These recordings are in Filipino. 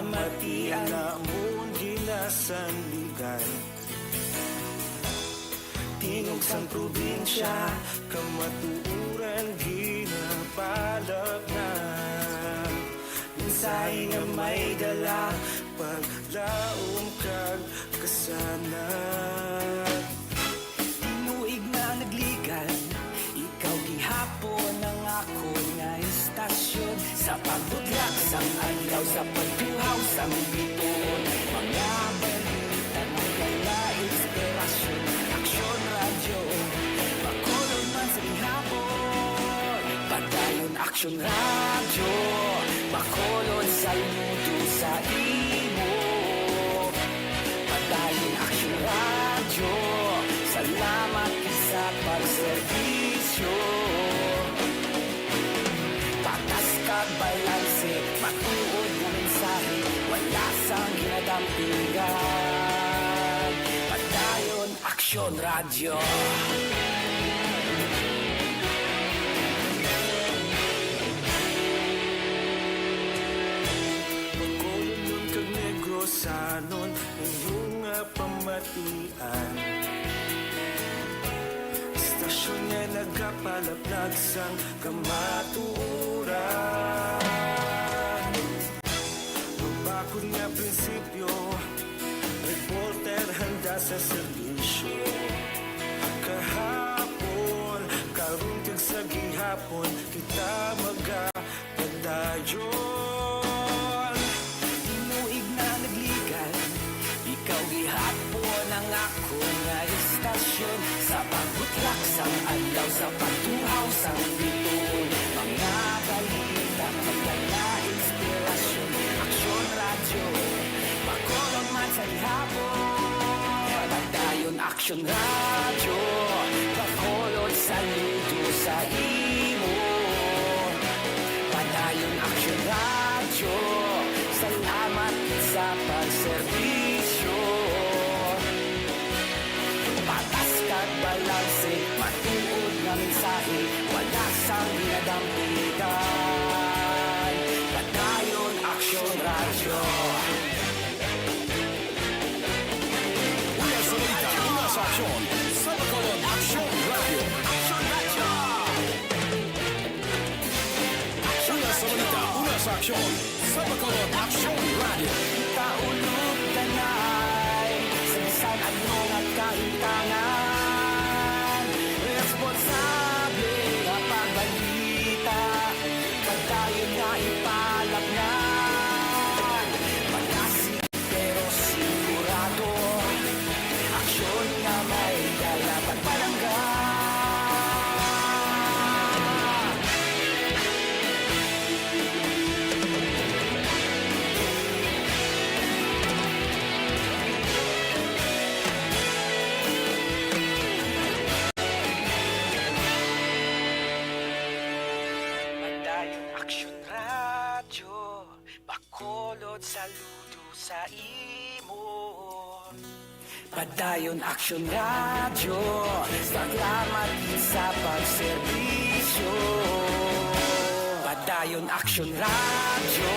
pamatian na amon ginasandigan. Tingog sang probinsya, kamatuuran ginabalak na. Minsay nga may dala, paglaom kag kasanat. Tinuig na nagligan, ikaw gihapon ang ako nga istasyon. Sa pagbutlak sang adlaw, sa pagtuhaw sang bituon, mga balita ng kaya inspirasyon. Aksyon radyo, Bacolod man sa gihapon. Padayon Aksyon radyo, Bacolod saludo sa imo. Padayon Aksyon radyo, salamat sa pagserbisyo. Patas kag balanse, matuod na mensahe, wala sang ginadampingan. Padayon Aksyon radyo. Bacolod nun kag Negrosanon, inyong nga pamatian. Istasyon nga nagkapalaplag sang kamatuuran. Mabakod nga prinsipyo, reporter handa sa serbisyo. Kahapon, karong kag sa gihapon, kita magapadayon. Tinuig na nagligan, ikaw gihapon ang ako nga istasyon. Sa pagbutlak sang adlaw, sa pagtuhaw sang bituon, mga balita magdala inspirasyon. Aksyon radyo, Bacolod man sa gihapon. Padayon Aksyon radyo, Bacolod saludo sa imo. Padayon Aksyon radyo, salamat sa pagserbisyo. Patas kag balanse, matuod nga mensahe, wala sang ginadampigan. Padayon Aksyon radyo. Una sa balita, una sa aksyon, sa Bacolod Aksyon Radio. Aksyon radyo! Una sa balita, una sa aksyon, sa Bacolod Aksyon Radio. Kaulog tanay, sa bisan anong at kahintangan. Responsable nga pagbalita, pagdayon nga ipalapnan. Malasig pero sigurado, aksyon nga may dalapat palangga. Padayon Aksyon radyo, Bacolod saludo sa imo. Padayon Aksyon radyo, salamat sa pagserbisyo. Padayon Aksyon radyo,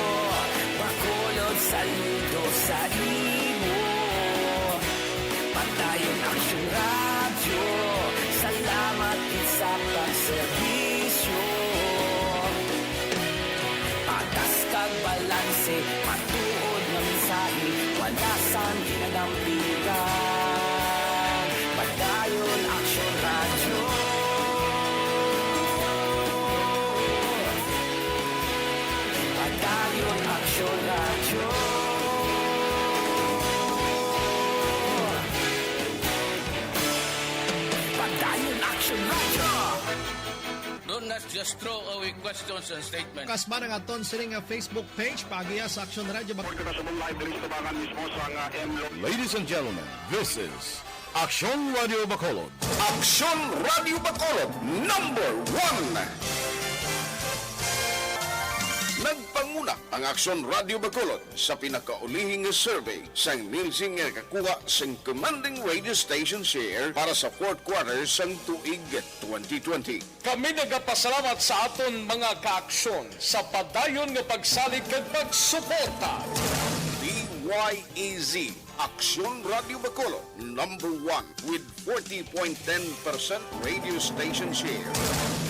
Bacolod saludo sa imo. Padayon Aksyon radyo, salamat sa pagserbisyo. Patas kag balanse, matuod nga mensahe, wala sang ginadampigan. Padayon Aksyon radyo. Padayon Aksyon radyo. Padayon Aksyon radyo. Do not just throw away questions and statements. Kasma ng aton sining nga Facebook page pagiya sa Aksyon Radio. Ladies and gentlemen, this is Aksyon Radio Bacolod. Aksyon Radio Bacolod, #1. Nagpanguna ang Aksyon Radio Bacolod sa pinakaulihing survey sa Nielsen nga kakuha sa commanding radio station share para sa fourth quarter sang tuig 2020. Kami nagapasalamat sa aton mga kaaksyon sa padayon nga pagsalig kag pagsuporta. AYEZ, Aksyon Radio Bacolod, number 1 with 40.10% radio station share.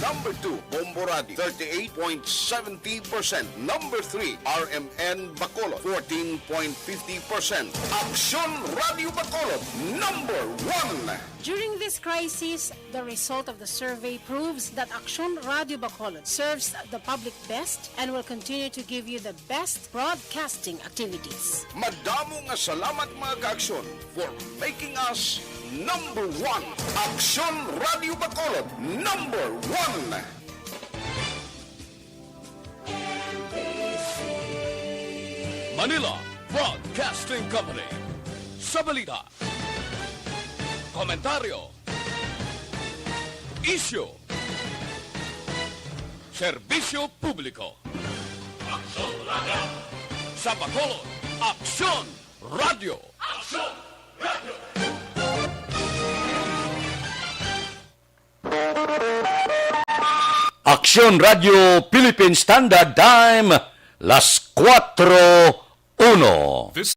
Number 2, Bombo Radio, 38.70%. Number 3, RMN Bacolod, 14.50%. Aksyon Radio Bacolod, number 1. During this crisis, the result of the survey proves that Aksyon Radio Bacolod serves the public best and will continue to give you the best broadcasting activities. Madamo nga salamat mga ka-aksyon for making us number 1. Aksyon Radio Bacolod, number 1. Manila Broadcasting Company. Sa balita, komentaryo, isyu, serbisyo publiko. Aksyon Radio. Sa Bacolod, Aksyon Radio. Aksyon Radio. Aksyon Radio Philippine Standard Time, las 4:01. This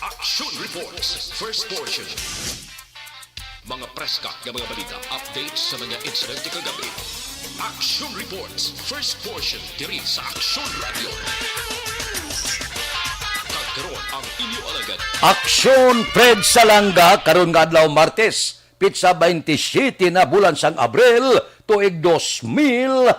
Action Reports, first portion. Mga preska ng mga balita, updates sa mga insidente kagabi. Action Reports, first portion, diri sa Action Radio. Kagkaroon ang inyo alagad. Aksyon Fred Salanga karon nga adlaw Martes, pitsa 27 na bulan sang Abril tuig 2021.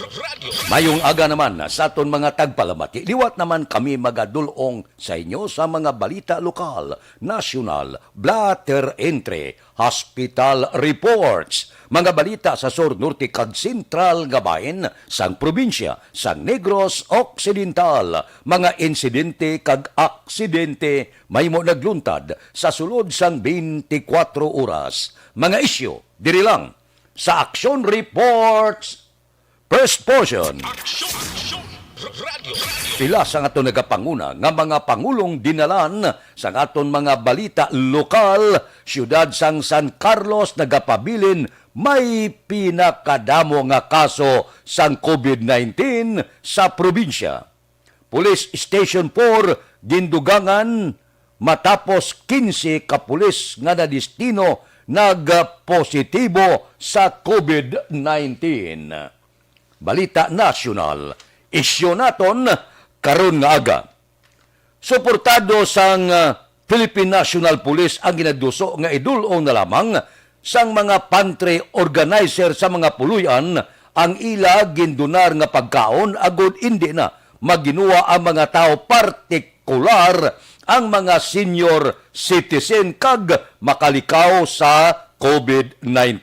Radio. Mayong aga naman sa aton mga tagpalamati. Liwat naman kami magadulong sa inyo sa mga balita lokal, nasyonal, blatter entry, hospital reports, mga balita sa Sur Norte kag Sentral nga bahin sang probinsya, sang Negros Occidental, mga insidente kag aksidente mahimo nagluntad sa sulod sang 24 oras. Mga isyu diri lang sa Action Reports first portion. Action Radio. Pila sa aton nagapanguna nga mga pangulong dinalan sa aton mga balita lokal, siyudad sang San Carlos nagapabilin may pinakadamo nga kaso sang COVID-19 sa probinsya. Police Station 4 gindugangan matapos 15 ka pulis nga na destino nagpositibo sa COVID-19. Balita nasyonal, isyu naton karon nga aga. Suportado sang Philippine National Police ang ginaduso nga idulong na lamang sang mga pantry organizer sa mga puluyan ang ila gindunar nga pagkaon agud indi na maginuwa ang mga tao, partikular ang mga senior citizen kag makalikaw sa COVID-19.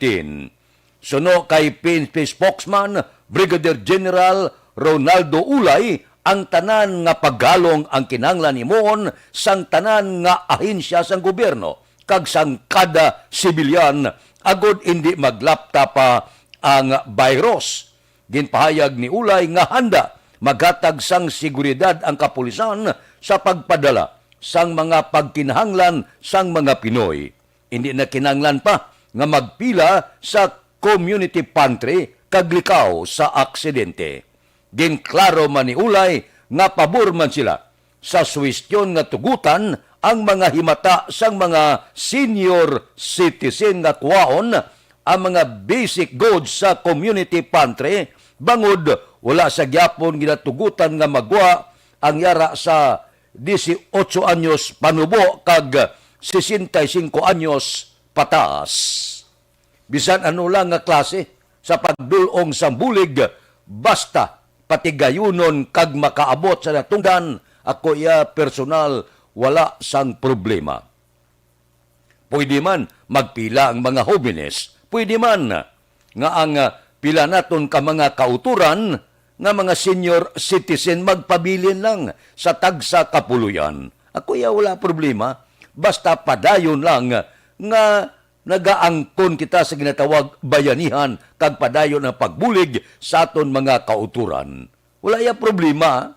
Suno kay PNP spokesman Brigadier General Ronaldo Ulay, ang tanan nga paggalong ang kinahanglan himuon sang tanan nga ahensya sang gobyerno kag sang kada sibilyan agud indi maglapta pa ang virus. Ginpahayag ni Ulay nga handa maghatag sang seguridad ang kapulisan sa pagpadala sang mga pagkinahanglan sang mga Pinoy. Hindi na kinahanglan pa nga magpila sa community pantry kaglikaw sa aksidente. Ginklaro man ni Ulay nga pabor man sila sa suwestyon nga tugutan ang mga himata sang mga senior citizen nga kuwaon ang mga basic goods sa community pantry bangod wala sa gyapon ginatugutan nga magwa ang yara sa 18 anyos panubo kag 65 anyos pataas. Bisan ano lang nga klase sa pagdulong sa bulig, basta patigayunon kag makaabot sa natungdan, ako ya personal, wala sang problema. Pwede man magpila ang mga jóvenes, pwede man nga ang pila naton ka mga kauturan, nga mga senior citizen magpabilin lang sa tagsa kapuluyan. Ako ya wala problema, basta padayon lang nga nagaangkon kita sa ginatawag bayanihan kag padayon ang pagbulig sa aton mga kauturan. Wala ya problema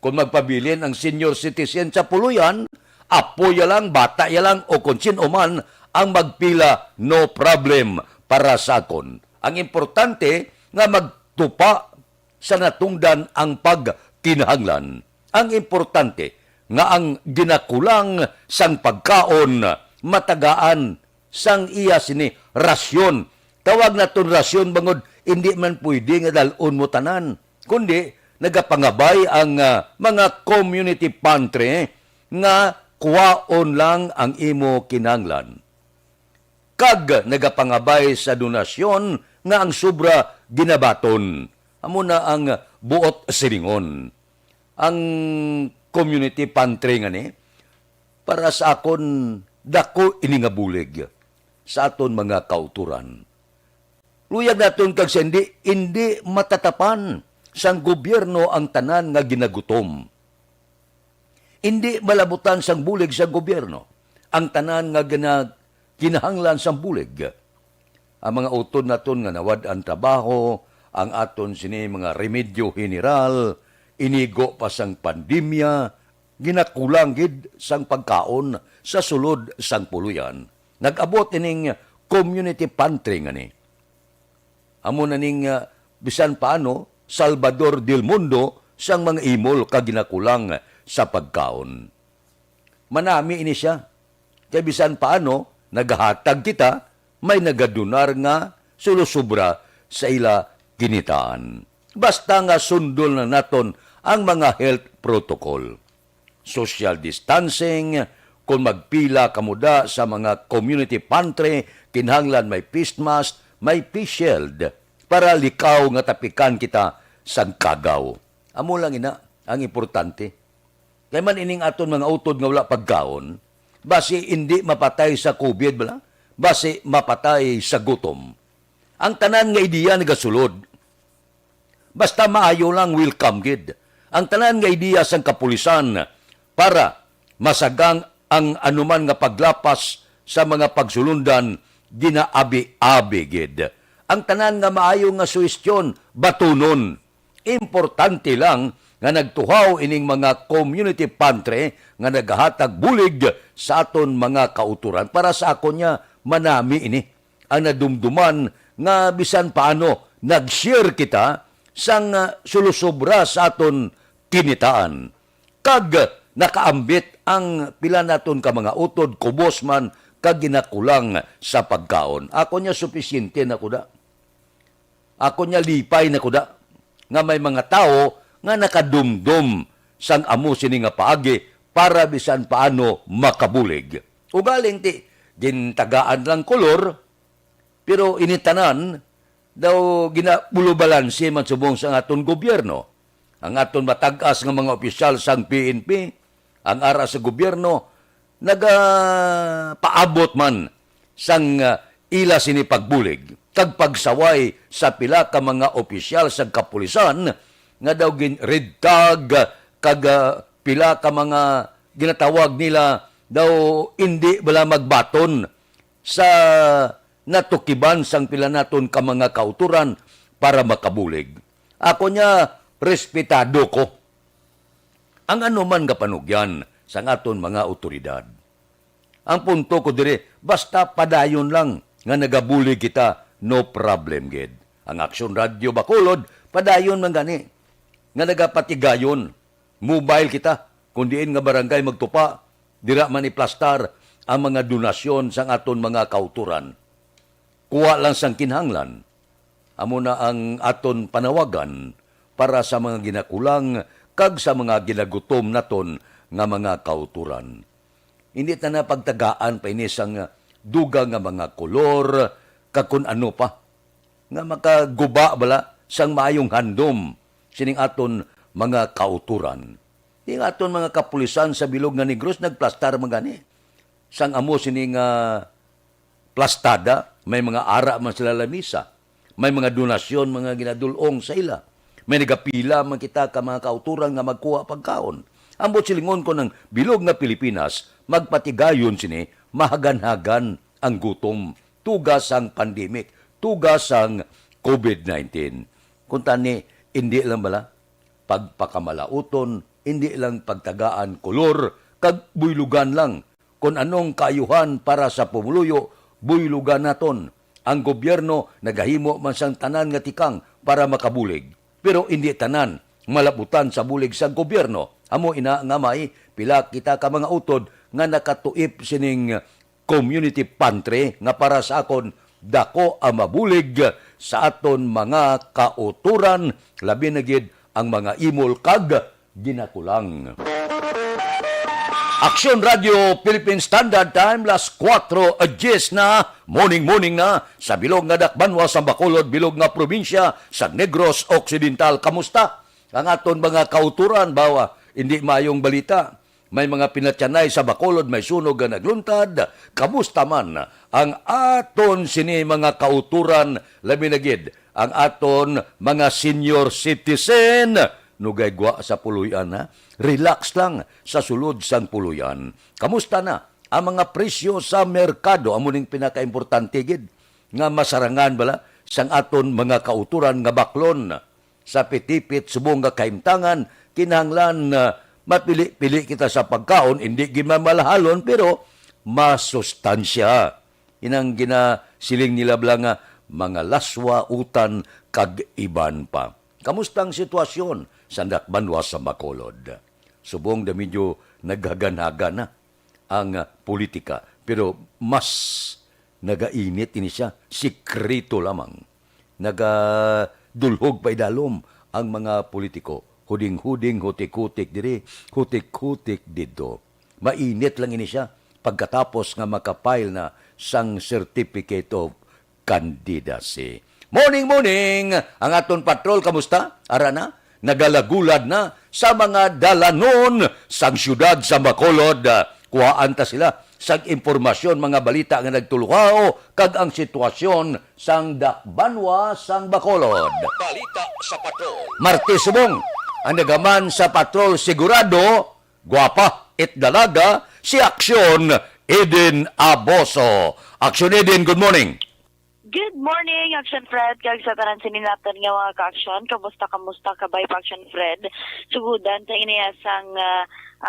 kung magpabilin ang senior citizen sa puluyan, apo ya lang, bata ya lang, o kung sino man ang magpila, no problem para sa akon. Ang importante nga magtupa sa natungdan ang pagkinahanglan. Ang importante nga ang ginakulang sang pagkaon matagaan sang iya sini rasyon. Tawag na ton rasyon bangod hindi man pwede nga dalon mo tanan, kundi nagapangabay ang mga community pantry nga kuwaon lang ang imo kinahanglan. Kag nagapangabay sa donasyon nga ang sobra ginabaton. Amo na ang buot silingon. Ang community pantry nga ni, para sa akon dako iningabulig sa aton mga kauturan. Luyag naton kag hindi matatapan sang gobyerno ang tanan nga ginagutom. Hindi malabutan sang bulig sa gobyerno ang tanan nga kinahanglan sang bulig. Ang mga utod naton nga nawad ang trabaho, ang aton sini mga remedyo general, inigo pa sang pandemya, ginakulang gid sang pagkaon sa sulod sang puluyan. Nag-abot ining community pantry nga ni. Amo na ning bisan paano Salvador del Mundo sang mga imol kag ginakulang sa pagkaon. Manami ini siya. Kay bisan paano nagahatag kita, may nagadunar nga sulusubra sa ila ginitaan. Basta nga sundol na naton ang mga health protocol. Social distancing, kung magpila kamuda sa mga community pantry, kinahanglan may face mask, may face shield, para likaw nga tapikan kita sa kagaw. Amo lang ina, ang importante. Kaya man ining aton mga utod nga wala pagkaon, basi hindi mapatay sa COVID bala, basi mapatay sa gutom. Ang tanan nga ideya nagasulod. Basta maayo lang welcome gid. Ang tanan nga ideya sang kapulisan para masagang ang anuman nga paglapas sa mga pagsulundan ginaabi-abi gid. Ang tanan nga maayo nga suwestyon batunon. Importante lang nga nagtuhaw ining mga community pantry nga nagahatag bulig sa aton mga kauturan. Para sa akon niya, manami ini ang nadumduman nga bisan paano nag-share kita sang sulusobra sa aton kinitaan. Kag nakaambit ang pila naton ka mga utod, kubos man, kag ginakulang sa pagkaon. Ako niya supisyente na kuda. Ako niya lipay na kuda. Nga may mga tao nga nakadumdum sang amo sini nga paagi para bisan paano makabulig. Ugaling ti, gintagaan lang kolor, pero initanan, daw ginabulubalansi man subong sa aton gobyerno. Ang aton matag-as nga mga opisyal sang PNP, ang ara sa gobyerno, nagapaabot man sang ila sini pagbulig. Kag pagsaway sa pila ka mga opisyal sa kapulisan, nga daw red tag, kag pila ka mga ginatawag nila, daw hindi bala magbaton sa natukiban sang pila naton ka mga kauturan para makabulig. Ako niya, respetado ko ang anuman nga panugyan sa aton mga otoridad. Ang punto ko dire, basta padayon lang nga nagabulig kita, no problem gid. Ang Aksyon Radio Bacolod, padayon man gani nga nagapatigayon, mobile kita, kung diin nga barangay magtupa, dira man iplastar ang mga donasyon sang aton mga kauturan. Kuha lang sang kinhanglan. Amo na ang aton panawagan para sa mga ginakulang kag sa mga ginagutom naton nga mga kauturan. Hindi ta na pagtagaan pa ini sang duga nga mga kolor, kag kun ano pa, nga makaguba bala sang maayong handom sining aton mga kauturan. Yung aton mga kapulisan sa Bilog nga Negros nagplastar magani. Sang amo sining plastada, may mga ara man sila lamisa, may mga donasyon mga ginadulong sa ila. May nagapila man kita ka mga kauturan nga magkuha pagkaon. Ambot silingon ko ng Bilog nga Pilipinas, magpatigayon sini, mahagan-hagan ang gutom, tugas ang pandemic, tugas ang COVID-19. Kung tani, hindi lang bala, pagpakamalauton, hindi lang pagtagaan kolor, kag buylugan lang. Kung anong kaayuhan para sa pumuluyo, buylugan naton. Ang gobyerno nagahimo man sang tanan nga tikang para makabulig. Pero hindi tanan malabutan sa bulig sa gobyerno. Amo ina nga may pila kita ka mga utod nga nakatuip sining community pantry nga para sa akon dako ang mabulig sa aton mga kauturan, labi na gid ang mga imol kag ginakulang. Aksyon Radio Philippine Standard Time, las 4:10 na, morning na, sa bilog nga Dakbanwa, sa Bacolod, bilog nga probinsya, sa Negros Occidental. Kamusta? Ang aton mga kauturan, bawa, hindi mayong balita. May mga pinatyanay sa Bacolod, may sunog nga nagluntad. Kamusta man ang aton sini mga kauturan, labi na gid ang aton mga senior citizen, nugay-gwa sa puluyan na, relax lang sa sulod sang puluyan. Kamusta na ang mga presyo sa merkado? Amo ning pinakaimportante gid nga masarangan bala sang aton mga kauturan nga baklon sa pitipit subong nga kaimtangan, kinahanglan mapili-pili kita sa pagkaon, hindi gimamalahalon pero masustansya. Inang ginasiling nila bala nga mga laswa, utan, kag iban pa. Kamustang sitwasyon sa Dakbanwa sa Bacolod? Subong da medyo naghaganhaga na ang politika. Pero mas nagainit ini siya. Sikrito lamang. Nagadulhog pa idalom ang mga politiko. Huding-huding, hutik-hutik diri, hutik-hutik dito. Mainit lang ini siya pagkatapos nga makapile na sang Certificate of Candidacy. Morning! Ang aton patrol, kamusta? Arana, nagalagulad na sa mga dalanon sang syudad sa Bacolod. Kuhaan ta sila sang impormasyon, mga balita nga nagtulukao, kag ang sitwasyon sang Dakbanwa sang Bacolod. Balita sa patrol. Martes subong, ang nagaman sa patrol sigurado, gwapa it dalaga, si Aksyon Eden Aboso. Aksyon Eden, good morning. Good morning, Action Fred. Kag sa tanan sinin natin nga mga ka-action. Kamusta kabay pa Action Fred? Sugudan sa iniyasang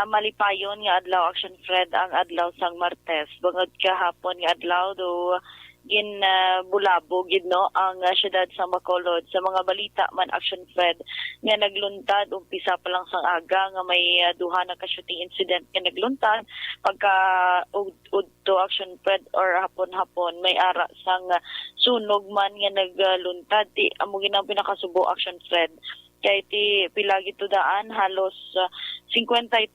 malipayon nga adlaw Action Fred ang adlaw sang Martes. Bangod kahapon nga adlaw do bulabog no ang syudad sa Bacolod. Sa mga balita man Action Fred nga nagluntad umpisa pa lang sang aga nga may duha na ka shooting incident nga nagluntad pagka udto Action Fred or hapon-hapon may ara sang sunog man nga nagluntad di amo ginang pinakasubo Action Fred kay ti pilagi to daan halos 53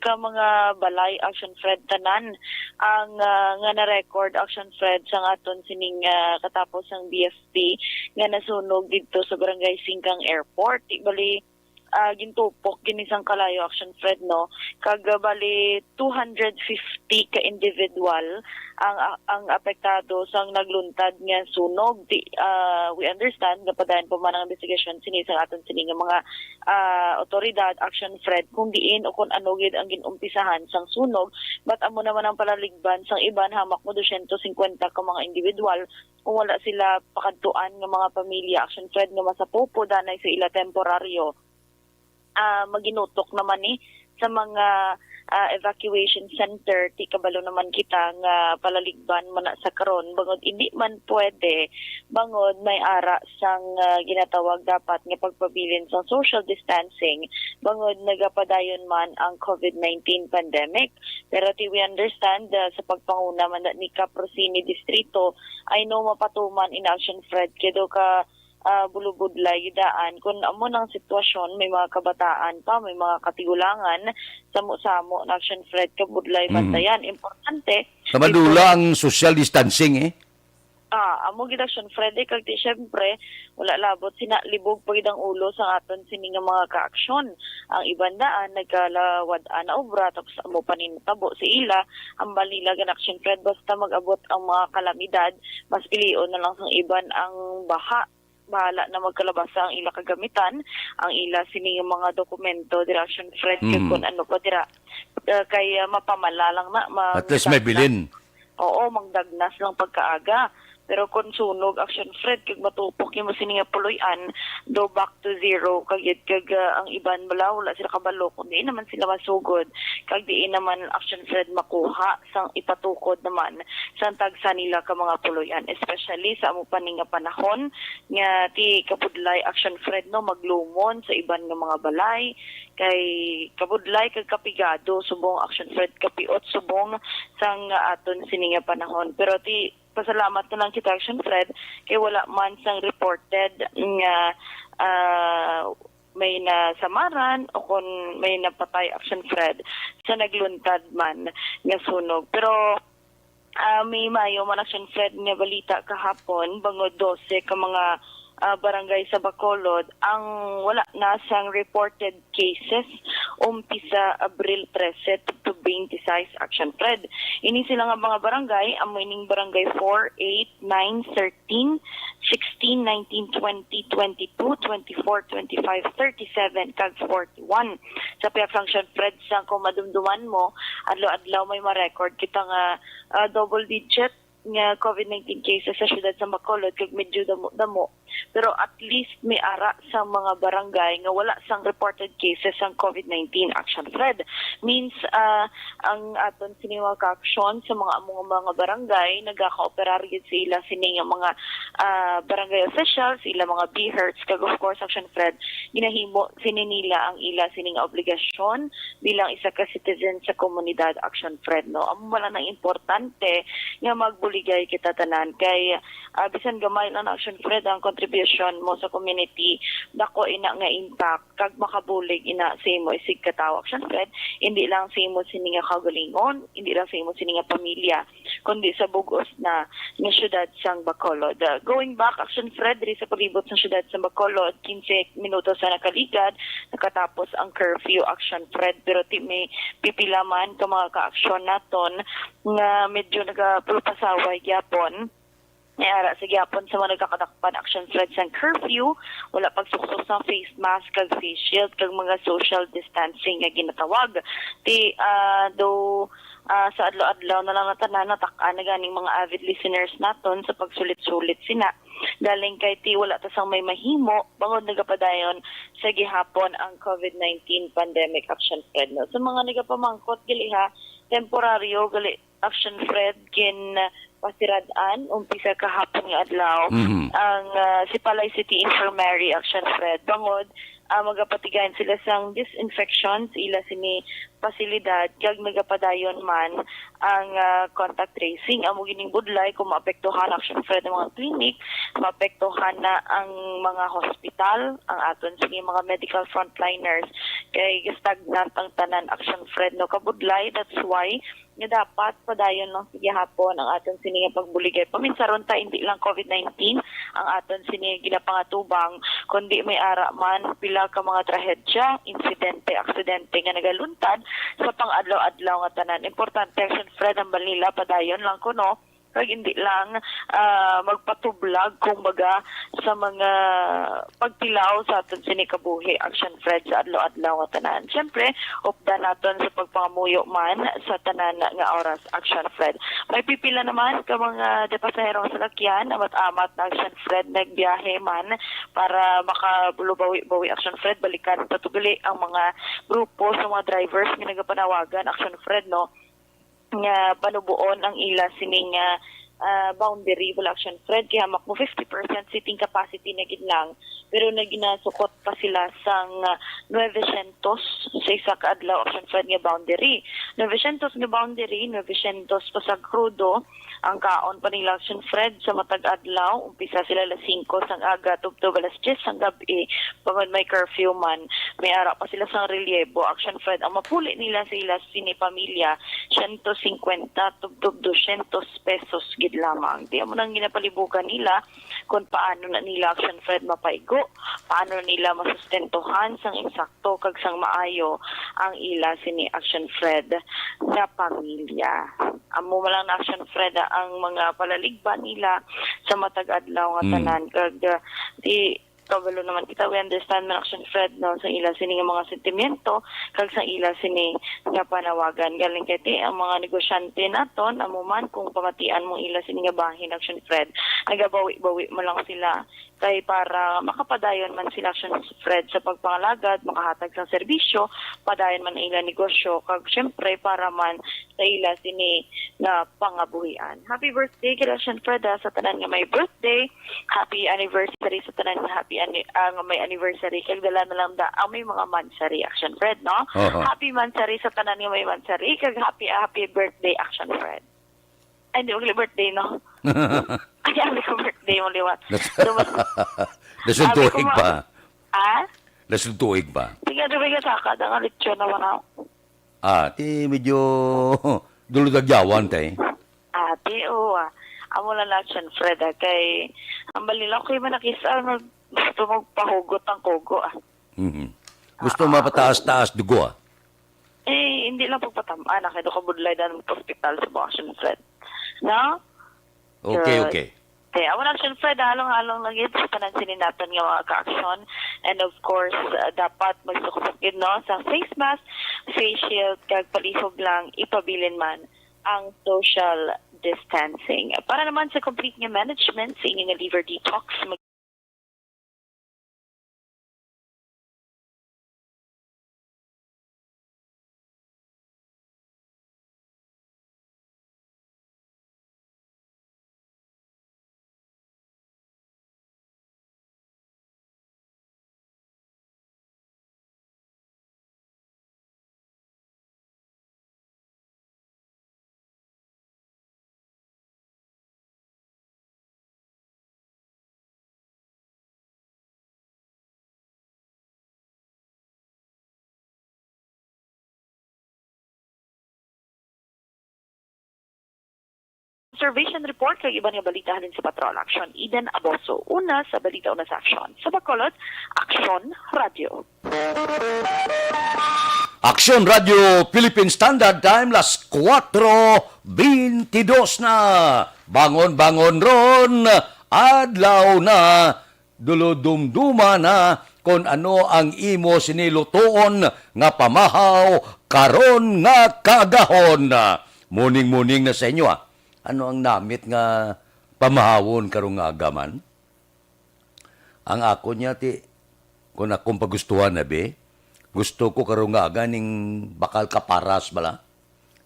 ka mga balay Action Fred tanan ang nga na-record Action Fred sang aton sining katapos ang BFP nga nasunog dito sa Barangay Singkang Airport. Bali gintupok ginisang kalayo Action Fred no kag bali 250 ka individual ang apektado sang nagluntad nga sunog. We understand nga padayon pa man ang investigation sinisang aton sini nga mga otoridad Action Fred kung diin o kung ano gid ang ginumpisahan sang sunog, but amo naman ang palaligban sang iban hamak mo 250 ka mga individual kung wala sila pakadtuan nga mga pamilya Action Fred nga masapopo danay sa ila temporaryo. Maginutok naman sa mga evacuation center ti kabalo naman kita nga palaligban man sa karon bangod hindi man pwede bangod may ara sang ginatawag dapat nga pagpabilin sa social distancing bangod nagapadayon man ang COVID-19 pandemic. Pero we understand sa pagpanguna man ni Caprosini Distrito ay no mapatuman in Action Fred kedo ka bulubudlay daan kung amo ng sitwasyon may mga kabataan pa may mga katigulangan samo-samo na Action Fred kabudlay bantayan importante Kamadula ang social distancing amo gid Action Fred kag ti syempre wala labot sinalibog pagid ang ulo sa aton sini nga mga kaaksyon ang ibandaan nagkalawad-an na obra tapos amo paninitabo sa ila ang balila gan Action Fred basta mag-abot ang mga kalamidad mas pilion na lang sang iban ang bahala na magkalabasa ang ila kagamitan, ang ila sining mga dokumento, Action Fred, kung ano pa dira. Kaya mapamala lang na. At least may bilin. Oo, magdagnas lang pagkaaga. Pero kung sunog Action Fred kag matupok yung sini nga puloy-an, do back to zero kag ang iban bala wala sila kabalo kundi naman sila masugod kag diin naman Action Fred makuha sang ipatukod naman sa tagsa nila ka mga puloy-an, especially sa amo pa nga panahon nga ti kapudlay Action Fred no maglumon sa iban nga mga balay kay kabudlay kag kapigado subong Action Fred kapiot subong sang aton sini nga panahon. Pero ti pasalamat na lang kita Action Fred kay wala man sang reported nga may nasamaran o kung may napatay Action Fred sa nagluntad man nga sunog. Pero may mayo man Action Fred nga balita kahapon bangod 12 ka mga barangay sa Bacolod ang wala na sang reported cases umpisa Abril 13 to 26 Action Fred. Ini sila nga mga barangay amoy ning barangay 4, 8, 9, 13, 16, 19, 20, 22, 24, 25, 37 kag 41. Sa piyak Action Fred sang kung madumduman mo adlaw-adlaw may ma-record kita nga double digit nga COVID-19 cases sa syudad sa Bacolod kag medyo damo pero at least may ara sa mga barangay nga wala sang reported cases sang COVID-19 Action Fred means ang aton siniwa ka-action sa mga barangay nagaka-operar gyud sila sini nga mga barangay officials sila mga BHERTs kag of course Action Fred ginahimo sini nila ang ila sini nga obligasyon bilang isa ka citizen sa komunidad Action Fred no amo man ang importante nga magbuligay kita tanan kay bisan gamay lang Action Fred ang contribution mo sa community dako ina nga impact kag makabulig ina sa imo isig katawo Action Fred hindi lang sa imo sini nga kaugalingon hindi lang sa imo sini nga pamilya kundi sa bugos na nga syudad sang Bacolod. Going back Action Fred diri sa palibot sa syudad sa Bacolod 15 minutos sa nakaligad nakatapos ang curfew Action Fred pero may pipila man ka mga ka-aksyon naton nga medyo nagapulpasaway gyapon ara sa gyapon sa mga nagkakatakpan Action Fred sa curfew, wala pagsuksok sa face mask kag face shield kag mga social distancing nga ginatawag. Sa adlaw-adlaw na lang natanan natak-an na ganing mga avid listeners naton sa pagsulit-sulit sina. Daling kay wala ta sang may mahimo bangod nagapadayon sa gihapon ang COVID-19 pandemic Action Fred. No? Sa mga nagapamangkot gali ha, temporaryo gali Action Fred kin pasiradaan umpisa kahapon nga adlaw ang Sipalay City Infirmary Action Fred bangod magapatigayan sila sang disinfection sa ila sini pasilidad kag nagapadayon man ang contact tracing amo gining budlay kung maapektuhan Action Fred ang mga clinic maapektuhan na ang mga hospital ang aton sige mga medical frontliners kay stagnant ang tanan Action Fred no kabudlay that's why nga dapat padayon lang sige hapon ang aton sini nga pagbuligay paminsaron ta hindi lang COVID-19 ang aton sini ginapangatubang kundi may ara man pila ka mga trahedya insidente aksidente nga nagaluntad sa pang-adlaw-adlaw nga tanan importante Action Fred ang balila padayon lang kuno kag hindi lang magpatublag kumbaga sa mga pagtilaw sa aton sini kabuhi Action Fred sa adlaw-adlaw nga tanan. Syempre, upda naton sa pagpangamuyo man sa tanan nga oras Action Fred. May pipila naman ka mga pasahero sa sakyan amat-amat na Action Fred nagbiyahe man para makabulubawi Action Fred balikan patugali ang mga grupo sa mga drivers nga nagapanawagan Action Fred no nga panubuon ang ila sining boundary wala Action Fred kaya hamak mo 50% seating capacity na gid lang pero naginasukot pa sila sang 900 sa isa ka adlaw Action Fred nga boundary 900 nga boundary 900 pa sa crudo ang kaon pa nila Action Fred sa matag adlaw umpisa sila alas 5 sang aga tubtog alas 10 sang gabi pagod may curfew man may ara pa sila sang relyebo Action Fred ang mapuli nila sa ila sini pamilya 150 tubtog 200 pesos gid lamang di mo nang ginapalibugan nila kung paano na nila Action Fred mapaigo paano nila masustentuhan sang insakto kag sang maayo ang ila sini Action Fred nga pamilya amo malang na Action Fred ang mga palaligban nila sa matag adlaw nga tanan kag kabalo naman kita, we understand man Action Fred, no, sa ila sini nga mga sentimiento, kag sa ila sini nga panawagan. Galing kiti, ang mga negosyante naton, amuman kung pamatian mo ila sini nga bahin Action Fred, nagabawi-bawi mo lang sila, kay para makapadayon man sila Action Fred sa pagpangalagad, makahatag sa serbisyo, padayon man ila negosyo, kag syempre para man sa ila sini nga pangabuhian. Happy birthday kay Action Fred sa tanan nga may birthday, happy anniversary sa tanan nga may anniversary, kag dala na lang da ang may mga mansari Action Fred, no? Happy mansari sa tanan nga may mansari, kag happy birthday Action Fred. Ay, hindi mo birthday, no? Ay, happy ko birthday mo, liwat. Nasuntuig pa. Ah? Nasuntuig pa. Sige, dumigay sa akad, ang alitsyon naman ako. Ti medyo duludagyawan tay. Ate, amo lang Action Fred, kay ang balila ko yung manakisa, gusto magpahugot ang kugo, Gusto mapataas-taas dugo, hindi lang pagpatamaan, kaya doon ka budlay ng hospital sa Action Fred. No? Okay. Kaya amo Action Fred, halong-halong lang ito sa tanan sininatan nga mga ka-action. And of course, dapat magsukupakid, no, sa face mask, face shield, kag palihog lang, ipabilin man ang social distancing. Para naman sa complete nga management sa inyong liver detox, Observation report kay iba nga balita halin sa Patrol Action. Eden Aboso. Una sa balita una sa Action. Sa Bacolod, Action Radio. Action Radio Philippine Standard Time las 4:22 na. Bangon ron. Adlaw na. Duludumduma na kung ano ang imo sinilutoon nga pamahaw karon nga kaagahon. Muning na sa inyo Ano ang namit nga pamahawon karong nga agaman? Ang ako niya kung akong pagustuhan na gusto ko karong nga aga ning bakal ka paras bala.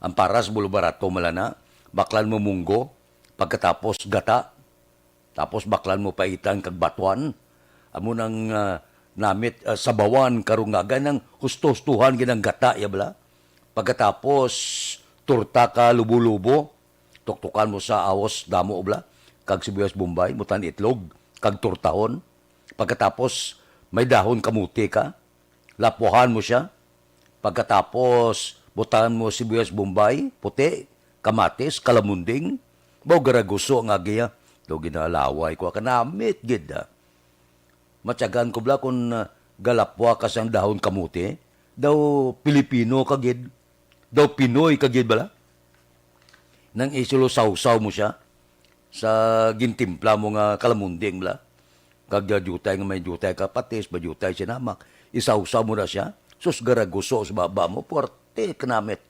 Ang paras bulo barato malana, baklan mo munggo, pagkatapos gata, tapos baklan mo paitan kag batuan. Amo nang namit sabawan karong nga aga nang husto-hustuhan ginang gata ya bala. Pagkatapos turta ka lubo-lubo, tuktukan mo sa awas damo obla kag sibuyas bombay mutan itlog kag turtahon. Pagkatapos may dahon kamuti ka, lapuhan mo siya. Pagkatapos butan mo sibuyas bombay puti, kamatis, kalamunding, bao garaguso nga giya do ginalaway ko kanamit gid. Matyagan ko bla kun galapwa ka sang dahon kamuti daw Pilipino kagid, daw Pinoy kagid bala. Nang isulo sausaw mo siya sa gintimpla mo nga kalamunding bla. Kag jutay nga may jutay ka patis, bajutay sinamak. Isausaw mo na siya. Sus garaguso sa baba mo, puwerte kanamit.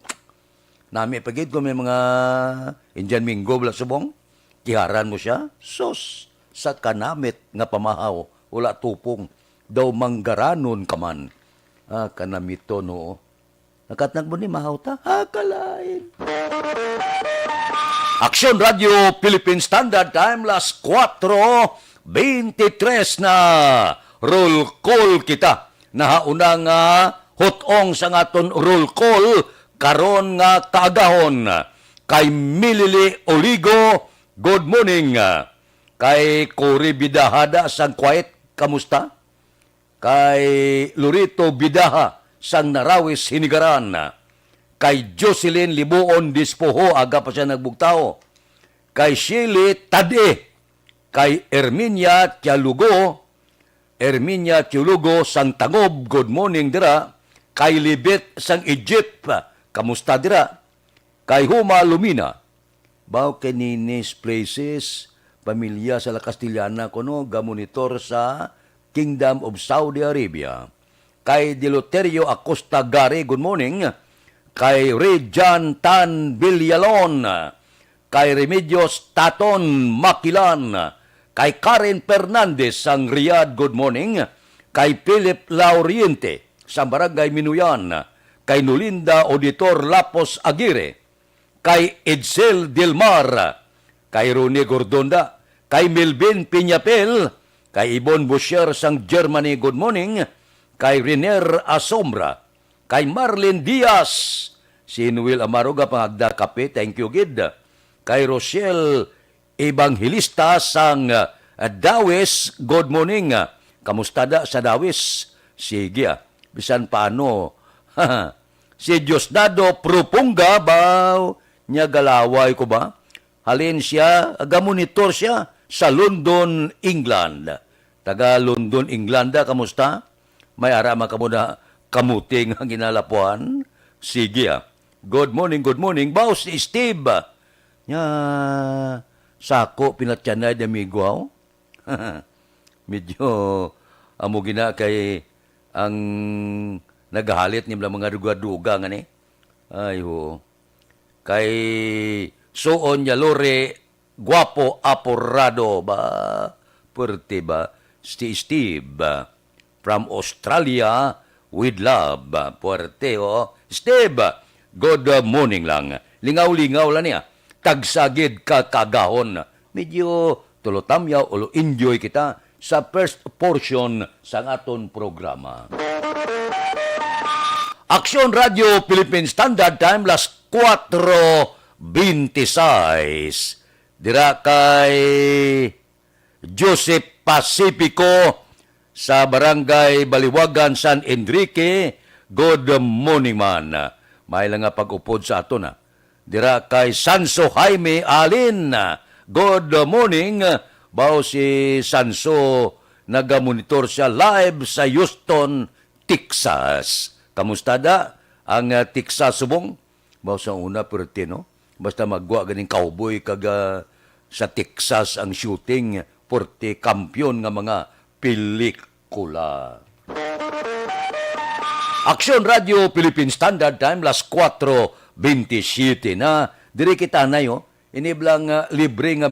Nami pagid ko may mga Indian Mingo bla subong. Kiharan mo siya. Sus sa kanamit nga pamahaw, wala tupong. Daw manggaranon ka man. Kanamito no. Nakatnag mo ni mahaw ta? Kalain. Action Radio Philippine Standard Time las 4:23 na. Roll call kita. Nahauna nga hotong sa ngaton roll call karon nga kaagahon. Kay Milili Oligo, good morning. Kay Cory Bidahada sang Quiet, kamusta? Kay Lurito Bidaha sang Narawis Hinigaran. Kay Jocelyn Libuon Dispoho, aga pa siya nagbugtao. Kay Shirley Tade. Kay Erminia Tialugo sang Tangob, good morning dira. Kay Libet sang Egypt, kamusta dira? Kay Huma Lumina, bao kaninis places, pamilya sa La Castellana ko no, gamonitor sa Kingdom of Saudi Arabia. Kay Deloterio Acosta Gare, good morning. Kay Rejan Tan Villalon. Kay Remedios Taton Makilan. Kay Karen Fernandez sang Riyadh, good morning. Kay Philip Lauriente sa Barangay Minuyan. Kay Nulinda Auditor Lapos Aguirre. Kay Edsel Dilmar. Kay Ronnie Gordonda. Kay Melvin Piñapel. Kay Ibon Boucher sang Germany, good morning. Kay Renier Asombra, kay Marlene Diaz, si Noel Amaroga pangagda kape, thank you gid. Kay Rochelle Evangelista sang Dawes, good morning. Kamusta da sa Dawes? Sige, bisan paano. Si Diosdado Propunga ba nya galaway ko ba? Halin siya, aga-monitor siya sa London, England. Taga London, England, kamusta? May arama ka mo na kamuting ang ginalapuan? Sige. Good morning, good morning. Boss, si Steve. Nya, sako pinatyanay na migo. Medyo amo gina kay ang naghalit ni mga duga-duga nga ni. Ay ho. Kay Soon Yalore Guapo Aporado ba? Pwerte ba? Si Steve. From Australia, with love. Puerte, Steve, good morning lang. Lingaw-lingaw lang niya. Tagsagid ka kagahon. Medyo tulotamyaw o enjoy kita sa first portion sa aton programa. Aksyon Radio Philippine Standard Time, las 4:26. Dira kay Joseph Pacifico, sa Barangay Baliwagan, San Enrique, good morning man. May lang nga pag-upod sa ato na. Dira kay Sanso Jaime Alin, good morning. Bao si Sanso, nagamonitor siya live sa Houston, Texas. Kamusta da ang Texas subong? Bao sa una pertino. Basta magwa ganing cowboy kaga sa Texas ang shooting, porte kampiyon nga mga pelikula. Aksyon Radio Philippine Standard Time, las 4:27 na. Diri kita na yo, iniblang libre nga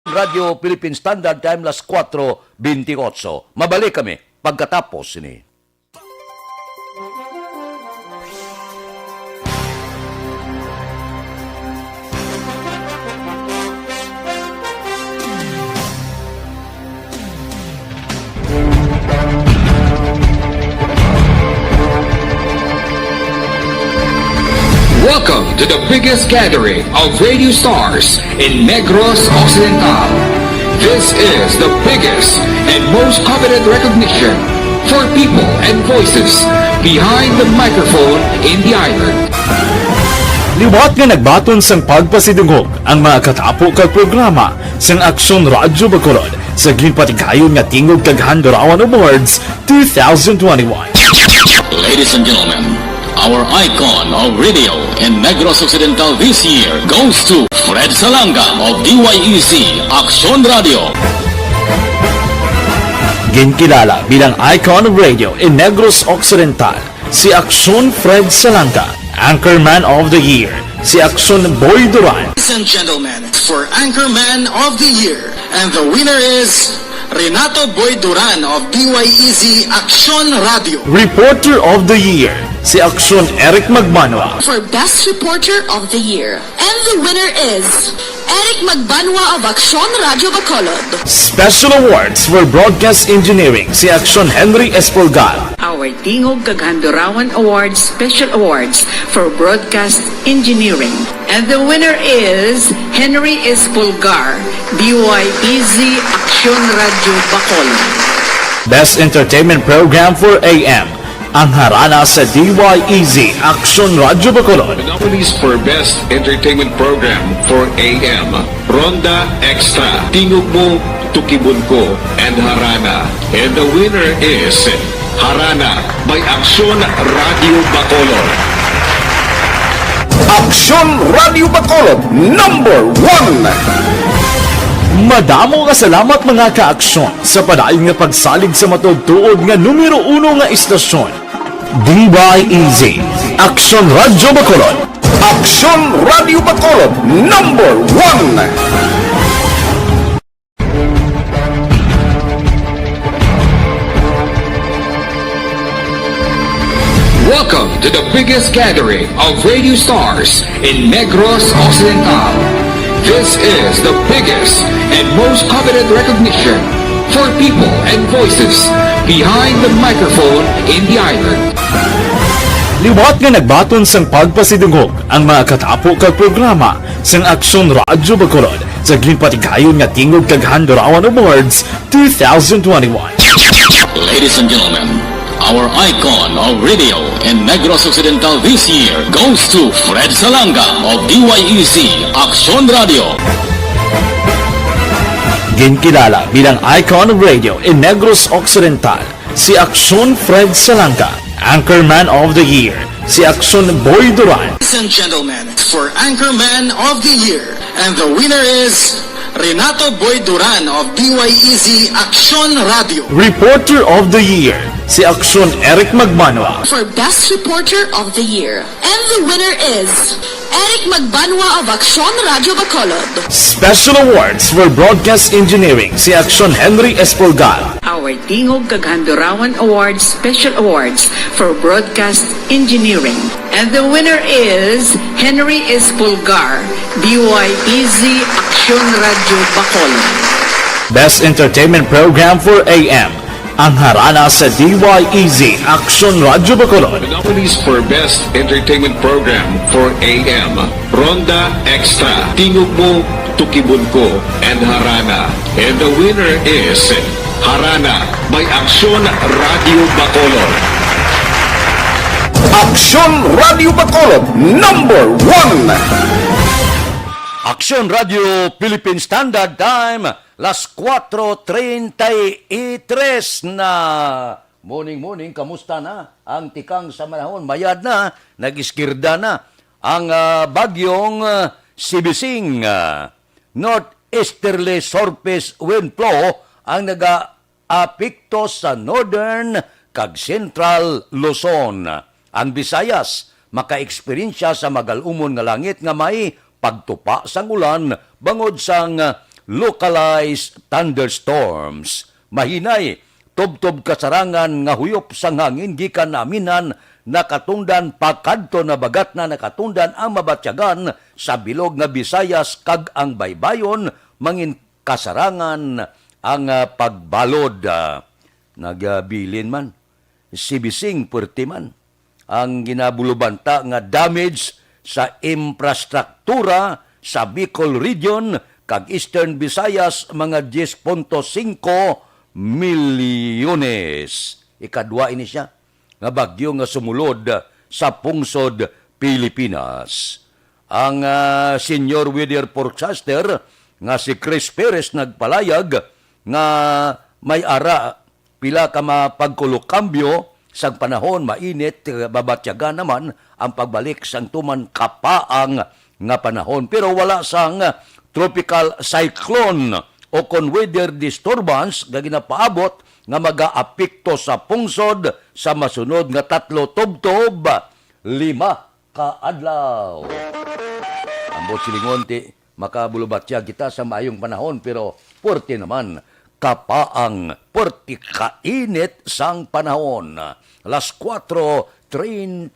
Radio Philippine Standard Time, las 4:28. Mabalik kami pagkatapos ini. Welcome to the biggest gathering of radio stars in Negros Occidental. This is the biggest and most coveted recognition for people and voices behind the microphone in the island. Liwat nga nagbaton sang pagpasidungog ang mga katapo kag programa sang Aksyon Radyo Bacolod sa ginpatigayon nga tingog kag Handurawan Awards 2021. Ladies and gentlemen, Our icon of radio in Negros Occidental this year goes to Fred Salanga of DYEC Action Radio. Ginkilala bilang icon of radio in Negros Occidental, si Action Fred Salanga. Anchorman of the Year, si Action Boy Duran. Ladies and gentlemen, for Anchorman of the Year, and the winner is Renato Boy Duran of DYEZ Action Radio. Reporter of the Year, si Action Eric Magmanwa. For Best Reporter of the Year, and the winner is Eric Magbanwa of Action Radio Bacolod. Special awards for broadcast engineering, si Action Henry Espolgar. Our Tingog Kaghandurawan Awards Special Awards for Broadcast Engineering. And the winner is Henry Espolgar, DYEZ Action Radio Bacolod. Best Entertainment Program for AM, ang harana sa DYEZ Action Radio Bacolod. The nominees for Best Entertainment Program for AM, Ronda Extra, Tingog Mo, Tukibon Ko, and Harana. And the winner is Harana by Action Radio Bacolod. Action Radio Bacolod #1. Madamo nga salamat mga ka-aksyon sa padayon nga pagsalig sa matugtuod nga numero 1 nga istasyon. DYEZ Action Radio Bacolod. Action Radio Bacolod #1. Welcome to the biggest gathering of radio stars in Negros Occidental. This is the biggest and most coveted recognition for people and voices behind the microphone in the island. Liwat nga nagbaton sang pagpasidungog ang mga katapo kag programa sang Action Radio Bacolod sa ginpatigayon nga Tingog Kaghandurawan Awards 2021. Ladies and gentlemen, our icon of radio in Negros Occidental this year goes to Fred Salanga of DYEC Action Radio. Ginkilala bilang icon of radio in Negros Occidental, si Action Fred Salanga. Anchorman of the Year, si Action Boy Duran. Ladies and gentlemen, for Anchorman of the Year, and the winner is Renato Boy Duran of DYEZ Action Radio. Reporter of the Year, si Action Eric Magmanwa. For Best Reporter of the Year, and the winner is Eric Magbanwa of Action Radio Bacolod. Special awards for broadcast engineering, si Action Henry Espolgar. Our Tingog Kaghandurawan Awards Special Awards for Broadcast Engineering. And the winner is Henry Espolgar, DYEZ Action Radio Bacolod. Best Entertainment Program for AM, ang harana sa DYEZ Action Radio Bacolod. The nominees for Best Entertainment Program for AM, Ronda Extra, Tingog Mo, Tukibon Ko, and Harana. And the winner is Harana by Action Radio Bacolod. Action Radio Bacolod #1. Action Radio Philippine Standard Time, las 4:33 na. Morning, kamusta na? Ang tikang sa manahon, mayad na, nag-iskirda na. Ang bagyong Sibising, northeasterly surface wind flow, ang nag-apekto sa northern kag central Luzon. Ang Visayas, maka-eksperyensya sa magalumon nga langit nga may pagtupa sang ulan bangod sang localized thunderstorms. Mahinay, tubtob kasarangan nga huyop sang hangin gikan naminan nakatundan pakadto na bagat na nakatundan ang mabatyagan sa bilog nga Visayas kag ang baybayon mangin kasarangan ang pagbalod. Nagabilin man, Sibising puerti man ang ginabulubanta nga damage sa infrastruktura sa Bicol Region kag Eastern Visayas mga 10.5 milyones. Ikadwa ini siya nga bagyo nga sumulod sa pungsod Pilipinas. Ang senior weather forecaster nga si Chris Perez nagpalayag nga may ara pila ka mapagkulokambyo sang panahon mainit, babatyaga naman ang pagbalik sang tuman kapaang nga panahon. Pero wala sang tropical cyclone o kon weather disturbance nga ginapaabot nga mag-aapekto sa pungsod sa masunod nga 3 tubtob 5 ka adlaw. Ambot silingon ti makabulubatya kita sa maayong panahon pero porte naman kapaang porte kainit sang panahon. Alas 4:35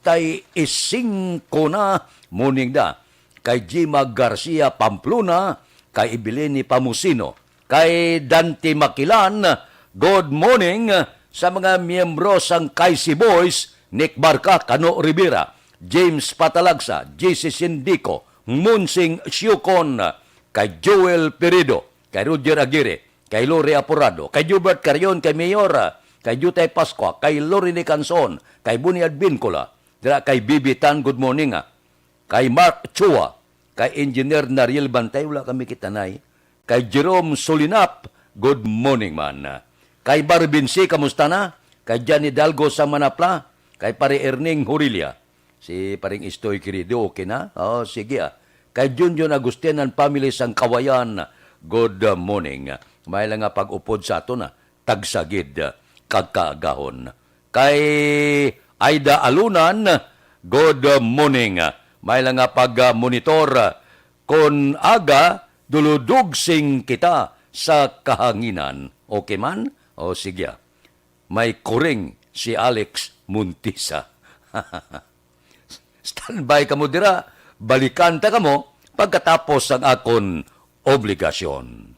na morning da. Kay Jima Garcia Pamplona, kay Ibilini Pamusino, kay Dante Makilan, good morning sa mga miyembro sang Kaisi Boys, Nick Barca, Cano Rivera, James Patalagsa, JC Sindico, Munsing Siukon, kay Joel Perido, kay Roger Aguirre, kay Lori Apurado, kay Hubert Carion, kay Mayor, kay Jutay Pascua, kay Lorine Canson, kay Buniad Bincola, kay Bibi Tan, good morning kay Mark Chua, kay Engineer Nariel Bantay, wala kami kitanay, kay Jerome Solinap, good morning man. Kay Barbinsi, kamusta na? Kay Johnny Dalgo sa Manapla, kay Pare Erning Hurilia, si Paring Istoy Querido, okay na? Oh, sige Kay Junjun Agustinan family sang Kawayan, good morning. May lang nga pag-upod sa ato na, tagsagid, kagkaagahon. Kay Aida Alunan, good morning. May lang nga pag-monitor, kon aga, duludugsing kita sa kahanginan. Okay man? O sige. May kuring si Alex Muntisa. Standby ka mo dira, balikan ta ka mo pagkatapos ang akon obligasyon.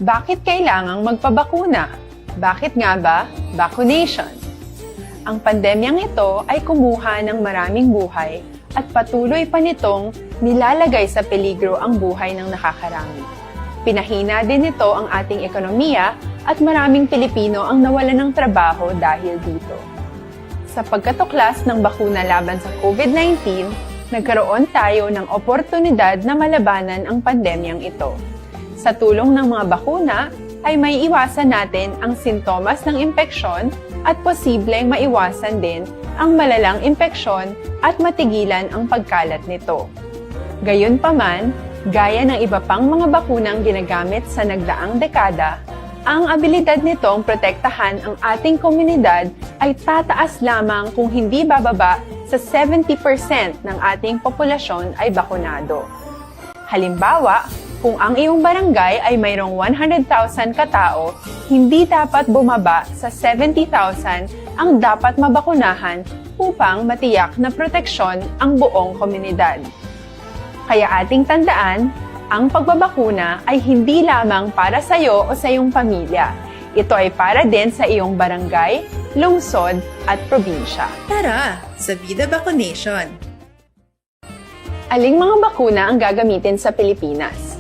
Bakit kailangang magpabakuna? Bakit nga ba vaccination? Ang pandemyang ito ay kumuha ng maraming buhay at patuloy pa nitong nilalagay sa peligro ang buhay ng nakakarami. Pinahina din nito ang ating ekonomiya at maraming Pilipino ang nawalan ng trabaho dahil dito. Sa pagkatuklas ng bakuna laban sa COVID-19, nagkaroon tayo ng oportunidad na malabanan ang pandemyang ito. Sa tulong ng mga bakuna, ay may iwasan natin ang sintomas ng impeksyon at posibleng maiwasan din ang malalang impeksyon at matigilan ang pagkalat nito. Gayunpaman, gaya ng iba pang mga bakunang ginagamit sa nagdaang dekada, ang abilidad nitong protektahan ang ating komunidad ay tataas lamang kung hindi bababa sa 70% ng ating populasyon ay bakunado. Halimbawa, kung ang iyong barangay ay mayroong 100,000 katao, hindi dapat bumaba sa 70,000 ang dapat mabakunahan upang matiyak na proteksyon ang buong komunidad. Kaya ating tandaan, ang pagbabakuna ay hindi lamang para sa iyo o sa iyong pamilya. Ito ay para din sa iyong barangay, lungsod at probinsya. Tara, sa Vida Vaccination! Aling mga bakuna ang gagamitin sa Pilipinas?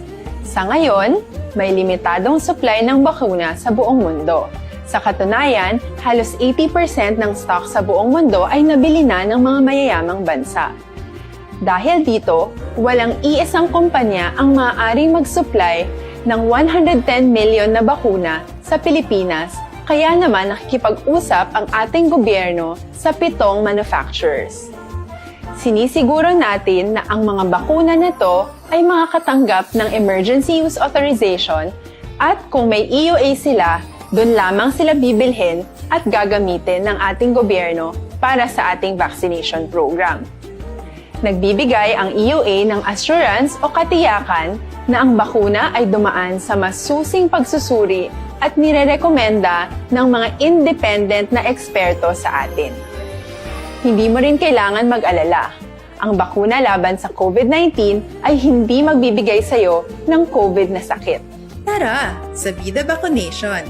Sa ngayon, may limitadong supply ng bakuna sa buong mundo. Sa katunayan, halos 80% ng stock sa buong mundo ay nabili na ng mga mayayamang bansa. Dahil dito, walang iisang kumpanya ang maaaring mag-supply ng 110 million na bakuna sa Pilipinas, kaya naman nakikipag-usap ang ating gobyerno sa 7 manufacturers. Sinisiguro natin na ang mga bakuna na to ay makakatanggap ng Emergency Use Authorization at kung may EUA sila, doon lamang sila bibilhin at gagamitin ng ating gobyerno para sa ating vaccination program. Nagbibigay ang EUA ng assurance o katiyakan na ang bakuna ay dumaan sa masusing pagsusuri at nirerekomenda ng mga independent na eksperto sa atin. Hindi mo rin kailangan mag-alala. Ang bakuna laban sa COVID-19 ay hindi magbibigay sa iyo ng COVID na sakit. Tara, sa Vida Vaccination!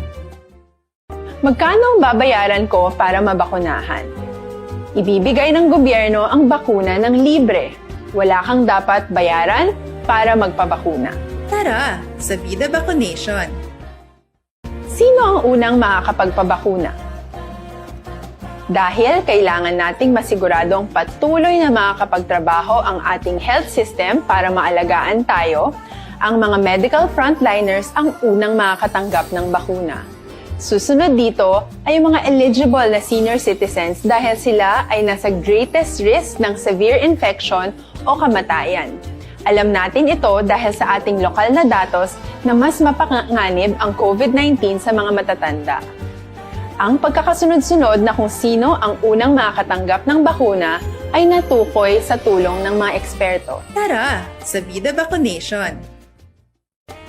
Magkano ang babayaran ko para mabakunahan? Ibibigay ng gobyerno ang bakuna ng libre. Wala kang dapat bayaran para magpabakuna. Tara, sa Vida Vaccination! Sino ang unang makakapagpabakuna? Dahil kailangan nating masiguradong patuloy na makakapagtrabaho ang ating health system para maalagaan tayo, ang mga medical frontliners ang unang makakatanggap ng bakuna. Susunod dito ay yung mga eligible na senior citizens dahil sila ay nasa greatest risk ng severe infection o kamatayan. Alam natin ito dahil sa ating lokal na datos na mas mapanganib ang COVID-19 sa mga matatanda. Ang pagkakasunod-sunod na kung sino ang unang makakatanggap ng bakuna ay natukoy sa tulong ng mga eksperto. Tara, sa Vida Vaccination!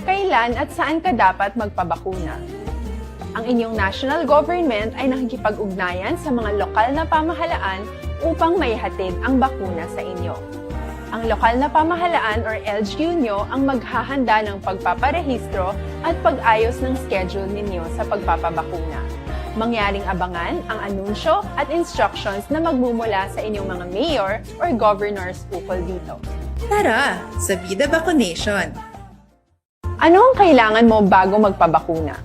Kailan at saan ka dapat magpabakuna? Ang inyong national government ay nakikipag-ugnayan sa mga lokal na pamahalaan upang maihatid ang bakuna sa inyo. Ang lokal na pamahalaan or LGU nyo ang maghahanda ng pagpaparehistro at pag-ayos ng schedule ninyo sa pagpapabakuna. Mangyaring abangan ang anunsyo at instructions na magmumula sa inyong mga mayor or governors ukol dito. Tara, sa Vida Vaccination! Ano ang kailangan mo bago magpabakuna?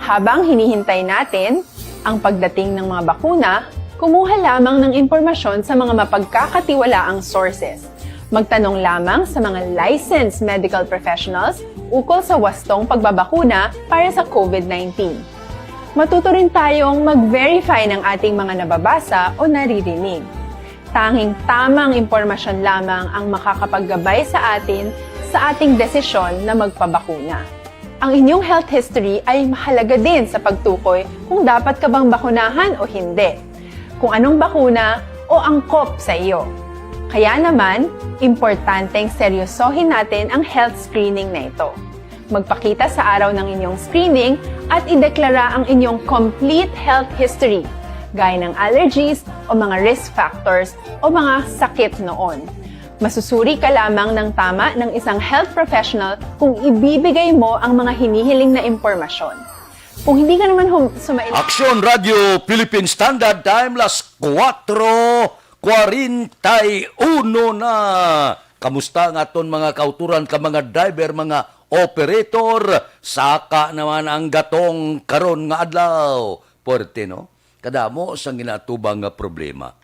Habang hinihintay natin ang pagdating ng mga bakuna, kumuha lamang ng impormasyon sa mga mapagkakatiwalaang sources. Magtanong lamang sa mga licensed medical professionals ukol sa wastong pagbabakuna para sa COVID-19. Matuto rin tayong mag-verify ng ating mga nababasa o naririnig. Tanging tamang impormasyon lamang ang makakapaggabay sa atin sa ating desisyon na magpabakuna. Ang inyong health history ay mahalaga din sa pagtukoy kung dapat ka bang bakunahan o hindi, kung anong bakuna o angkop sa iyo. Kaya naman, importanteng seryosohin natin ang health screening na ito. Magpakita sa araw ng inyong screening at ideklara ang inyong complete health history, gaya ng allergies o mga risk factors o mga sakit noon. Masusuri ka lamang ng tama ng isang health professional kung ibibigay mo ang mga hinihiling na impormasyon. Kung hindi ka naman Aksyon Radio Philippine Standard Time, las 4:41 na. Kamusta nga aton mga kauturan ka mga driver, mga operator, saka naman ang gatong karon nga adlaw. Porte, no? Kadamo sang ginatubang nga problema.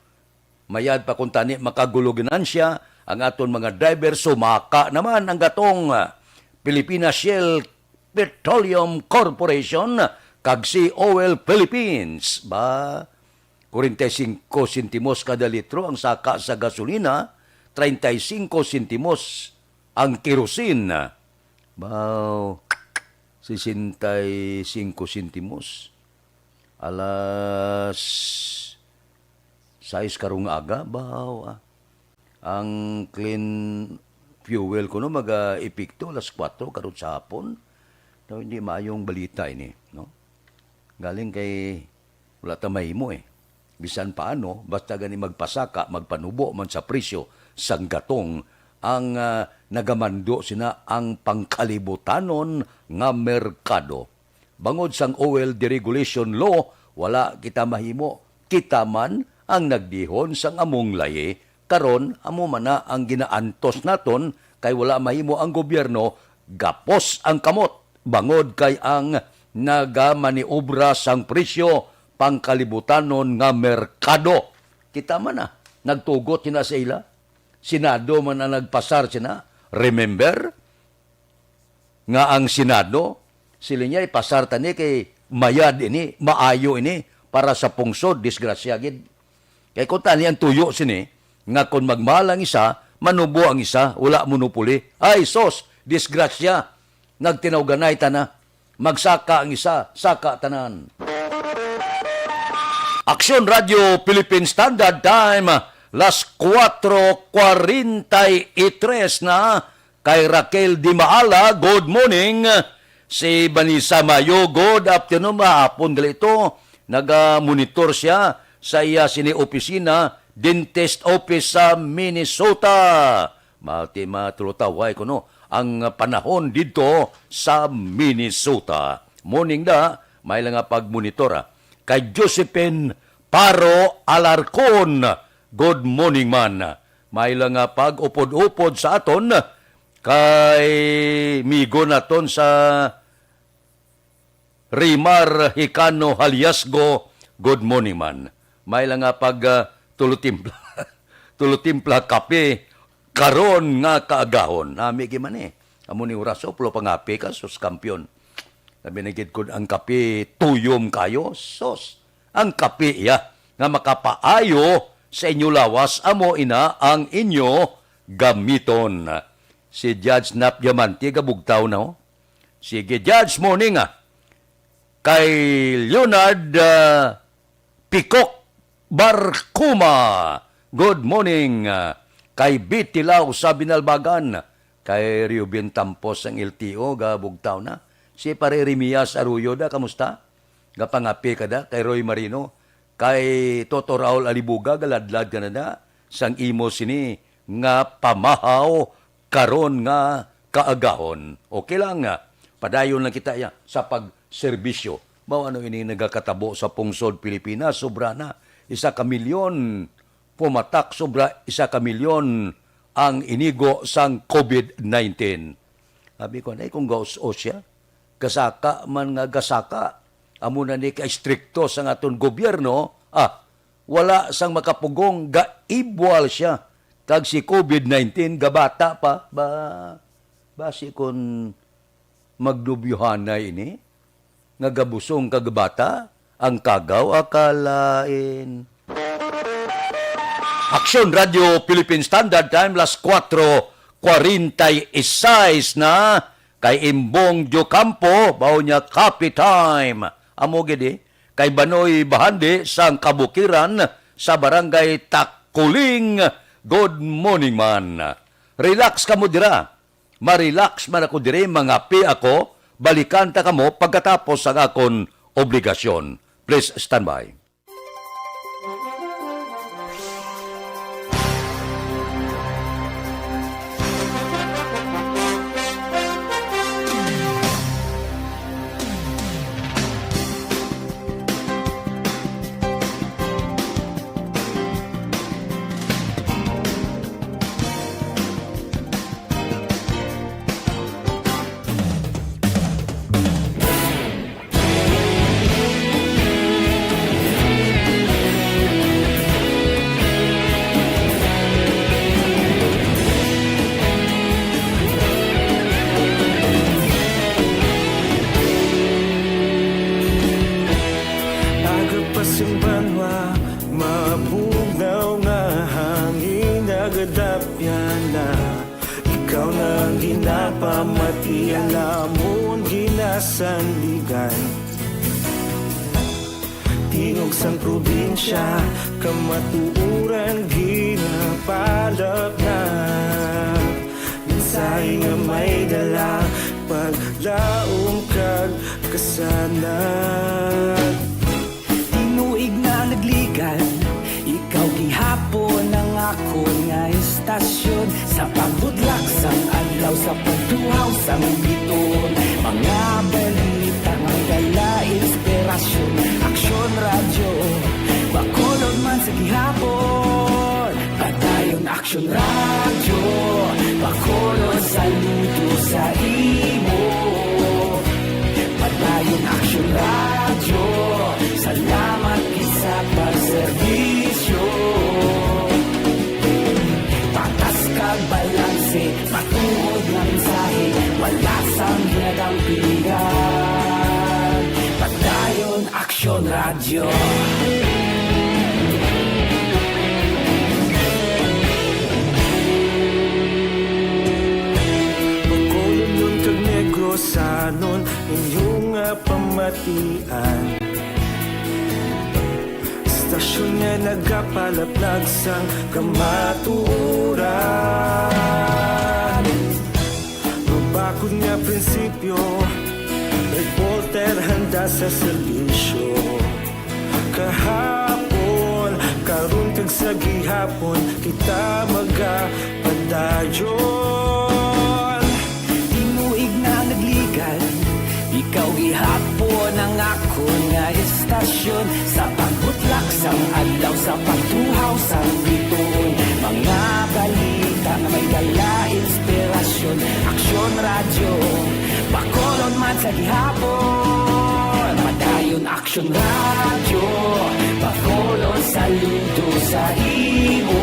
Mayad pa kung tani makaguluginan siya, ang aton mga driver, sumaka naman ang gatong Philippine Shell Petroleum Corporation, kag si Oil Philippines. Ba, 45 sentimos kada litro ang saka sa gasolina, 35 sentimos ang kerosene. Bao, 65 sentimos. Alas 6 karong aga, bao. Ang clean fuel ko no mag-epekto alas 4 karong sa hapon. No, hindi maayong balita ini, no? Galing kay wala ta mahimo eh. Bisan paano, basta gani magpasaka, magpanubo man sa presyo sang gatong ang nagamando sina ang pangkalibutanon nga merkado. Bangod sang oil deregulation law, wala kita mahimo, kita man ang nagdihon sang among laye, karon amo man na ang ginaantos naton kay wala mahimo ang gobyerno, gapos ang kamot, bangod kay ang nagamaniobra sang presyo, pangkalibutanon nga merkado. Kita man na, nagtugot sina sa ila, Senado man ang nagpasar sina. Remember nga ang Senado, sila niya ipasar tani kay mayad ini, maayo ini, para sa pungsod, disgrasya gid. Kay kung tani ang tuyo sini, nga kung magmalang isa, manubo ang isa, wala monopoli. Ay sos, disgrasya, nagtinawganay tana, magsaka ang isa, saka tanan. Aksyon Radio Philippine Standard Time, las 4:43 na. Kay Raquel Di Maala, good morning. Si Vanessa Mayo, good afternoon. Mahapon galito. Nag-monitor siya sa iya sini opisina, dentist office sa Minnesota. Matulutaway ko no, ang panahon dito sa Minnesota. Morning da, may lang nga pag-monitor. Kay Josephine Paro Alarcon, good morning man. May lang nga pag-upod-upod sa aton kay migo naton sa Rimar Hicano Haliasgo, good morning man. May lang nga pag tulutimpla, tulutimpla kape, karon nga kaagahon. Nami giman Amo ni Uraso, pulo pangape ka, sus kampiyon. Nabinigid ko ang kape, tuyom kayo, sus. Ang kape, nga makapaayo sa inyo lawas, amo ina ang inyo gamiton. Si Judge Nap Diamante, gabugtaw na. Sige, Judge, morning Kay Leonard Picok Barcuma, good morning. Kay Bitilaw sa Binalbagan, kay Riobin Tampos ang LTO, gabugtaw na. Si Pare Rimias Arroyo da, kamusta? Gapangapi ka da, kay Roy Marino. Kay Toto Raul Alibuga, galadlad ka na da. Sang imo sini, nga pamahaw, karon nga kaagahon. Okay lang padayon lang kita sa pagserbisyo. Mao ano ini nagakatabo sa pungsod Pilipinas, sobra na. 1 kamilyon pumatak, sobra 1 kamilyon ang inigo sang COVID-19. Sabi ko, kung gaos-o siya, gasaka man nga gasaka, amo na ni ka-strikto sa aton gobyerno, wala sang makapugong, gaibwal siya. Tag si COVID-19, gabata pa, basi kung magdubyuhan na ini, nga gabusong kagabata, ang kagaw akalain. Aksyon Radio Philippine Standard Time, las 4:46 na, kay Imbong Diocampo, bao niya copy time. Amo gidi, kay Banoy Bahandi, sang Kabukiran, sa Barangay Takuling, good morning man. Relax ka mo dira. Marelax man ako diri, mangapi ako, balikan ta kamo pagkatapos ang akon obligasyon. Please stand by. Sandigan tingog sang probinsya, kamatuuran ginapalap na. Minsay nga may dala, paglaom kag kasanag. Tinuig na nagligan, ikaw gihapon ang ako nga istasyon. Sa pagbudlak sang adlaw, sa pagduhaw sang biton, mga balita nga dala inspirasyon. Aksyon radyo, bakolod man sa gihapon. Padayon Aksyon radyo, bakolod saludo sa imo. Padayon Aksyon radyo, salamat isa pagserbisyo. Patas kag balanse, matuod na mensahe, wala sang ginadang pilihan. Padayon Aksyon radyo. Bakolod nun kag Negrosanon, inyong pamatian. Stasyon nga nagapalaplag sang kamaturan. Mabakod nga prinsipyo, reporter handa sa serbisyo. Kahapon, karon kag sa gihapon, kita magapadayon. Tinuig na nagligan, ikaw gihapon ang ako nga istasyon. Sa pagbutlak sang adlaw, sa pagtuhaw sang biton, mga balita na may dala inspirasyon. Aksyon radyo, bakolod man sa gihapon. Padayon Action Radio, Bacolod saludo sa imo.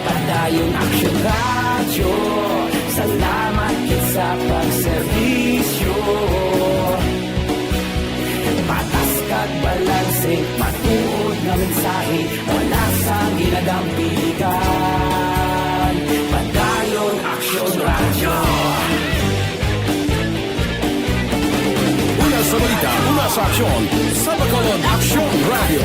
Padayon Action Radio, salamat kit sa pagserbisyo. Patas kag balanse, matuod nga mensahe, wala sang ginadampigan. Padayon Action Radio. Una sa balita, una sa aksyon, sa Bacolod Action Radio.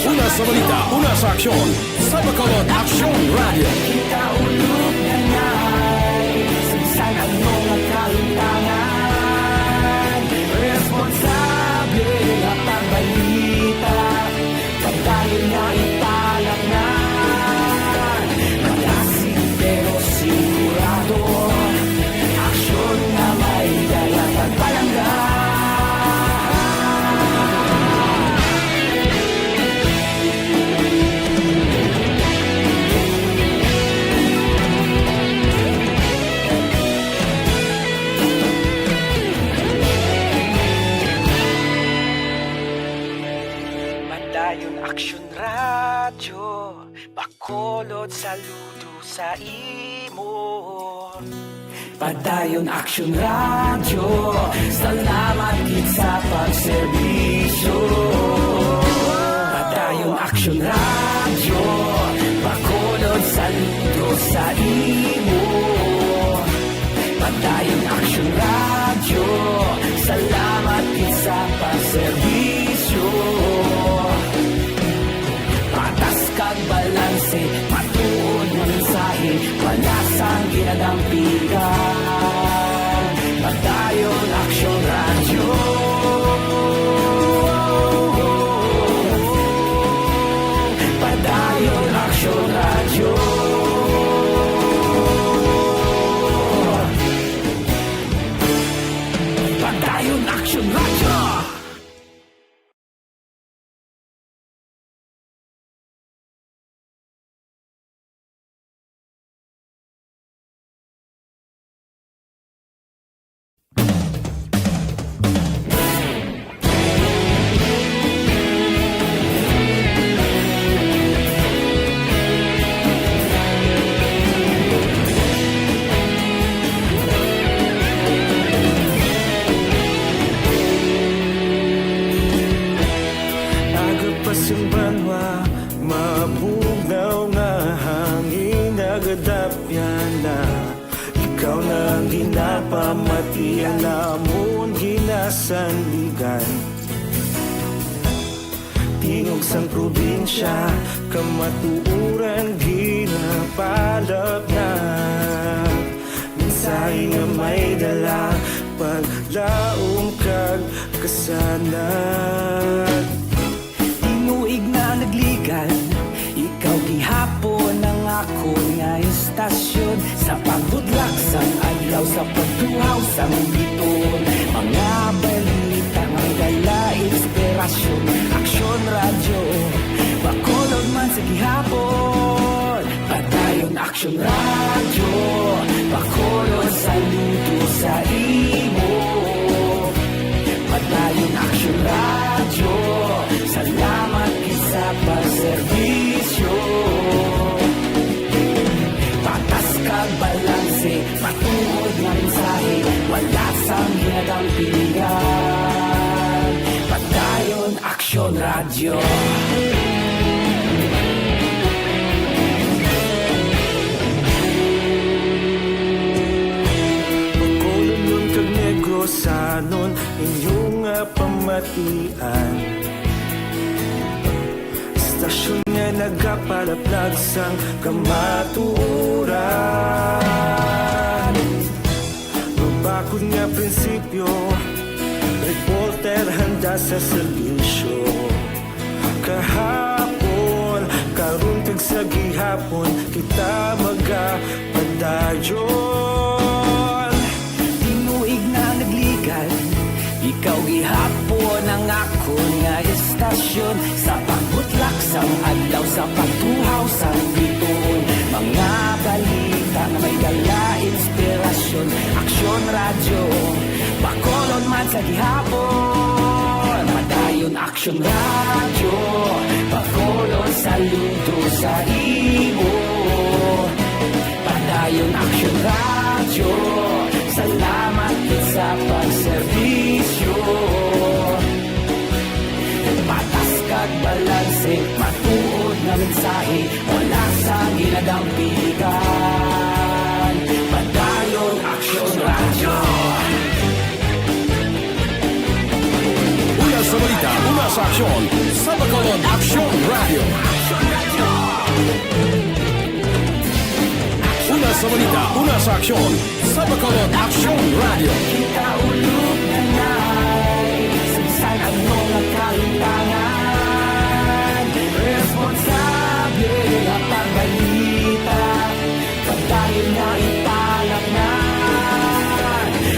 Una sa balita, una sa aksyon, sa Bacolod Action Radio. Kaulog na ngay, sansanan mo nga kalintangan. Responsable nga pagbalita, pagdayon nga italag na. Malasig pero sigurado, aksyon nga may dala pagpalangga. Padayon Action Radio, Bacolod saludo sa imo. Padayon Action Radio, salamat gid sa pagserbisyo. Padayon Action Radio, Bacolod saludo sa imo. Padayon Action Radio, salamat gid sa pagserbisyo. Patas kag balanse, matuod nga mensahe, wala sang ginadampigan. Padayon Action Radio. Padayon Action Radio. Padayon Action Radio. Agapasumbanwa, mabugnaw nga hangin nagadapyan na. Ikaw na ang ginapamatian namon ginasandigan. Tingog sang probinsya, kamatuuran ginapalap na. Mensahe nga may dala, paglaom kag kasanag. Tinuig na nagligan, ikaw gihapon ang ako nga istasyon. Sa pagbudlak sang adlaw, sa pagtuhaw sang biton. Mga balita may dala inspirasyon. Action Radio, Bacolod man sa gihapon. Padayon Action Radio, Bacolod saludo sa imo. Padayon Action Radio, salamat gid sa pagserbisyo. Patas kag balanse, matuod nga mensahe, wala sang ginadampigan. Padayon Action Radio. Bacolod nun kag Negrosanon, inyong nga pamatian. Istasyon nga nagapalaplag sang kamatuuran. Mabakod nga prinsipyo, reporter handa sa serbisyo. Kahapon, karon kag sa gihapon, kita magapadayon. Tinuig na nagligan, ikaw gihapon ang ako nga istasyon. Sa pagbutlak sang adlaw, sa pagtuhaw sang biton. Mga balita nga may dala inspirasyon. Action Radio, sa gihapon. Padayon aksyon radyo, pagkolon saludo sa imo. Padayon aksyon radyo, salamat gid sa pagserbisyo. Patas kag balanse, matuod na mensahe, wala sa ginadampigan. Padayon aksyon radyo. Una sa balita, una sa aksyon, sa Bacolod Action Radio. Una sa balita, una sa aksyon, sa Bacolod Action Radio. Kita ulog na na'y sansan ang mga kalintangan. Responsable ang pagbalita, pagdahil na italak na.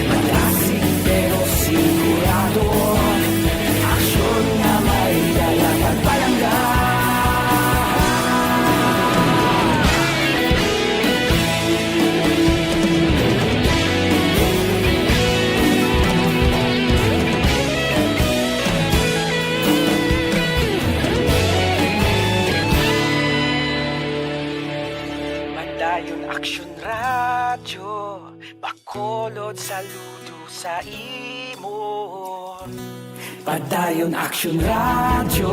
Malasig pero sigurado, aksyon na may dala pagpalangga. Padayon aksyon radyo, bakolod saludo sa imo. Padayon aksyon radyo,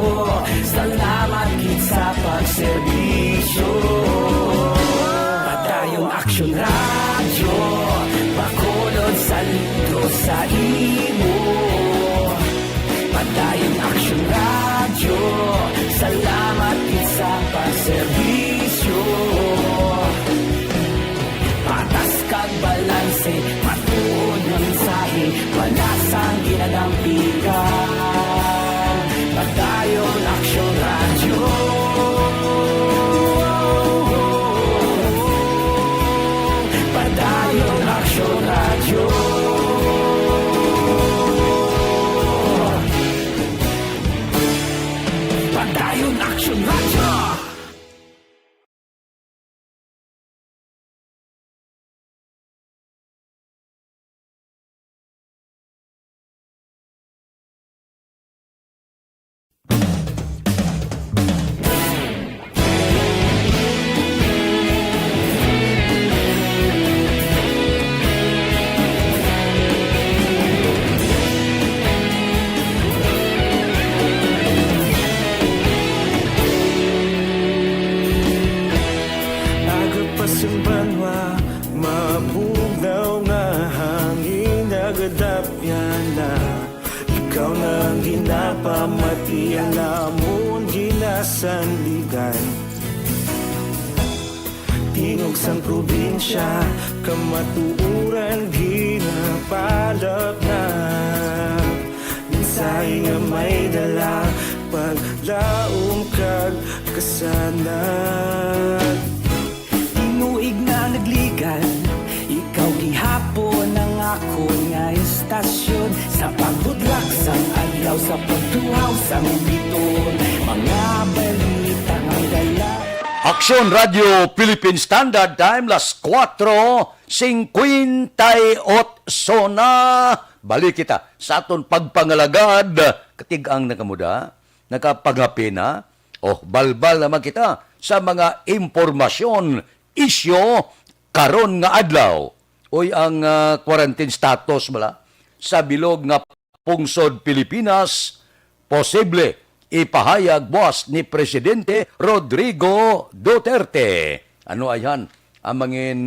salamat gid sa pagserbisyo. Padayon aksyon radyo, bakolod saludo sa imo. Padayon aksyon radyo, salamat gid sa pagserbisyo. Patas kag balanse, matuod na mensahe, wala sang ginadampigan. Padayon aksyon radyo. Padayon aksyon radyo. Padayon aksyon radyo. Nagapasimbanwa, mabugnaw nga hangin nagadapyan na. Ikaw na ang ginapamatian namon ginasandigan. Tingog sang probinsya, kamatuuran ginapalap na. Minsay nga may dala, paglaom kag kasanag. Tinuig na nagligan, ikaw gihapon ang ako nga istasyon. Sa pagbudlak sang adlaw, sa pagtuhaw sang biton, mga balita nga dala. Aksyon Radio Philippine Standard Time, las 4:58 na. Balik kita sa aton pagpangalagad, katigang nakamuda, nakapangapi na, balbal naman kita sa mga impormasyon, isyo, karon nga adlaw. Oy ang quarantine status bala sa bilog nga pungsod Pilipinas, posible ipahayag buwas ni Presidente Rodrigo Duterte. Ano ayan? Ang mangin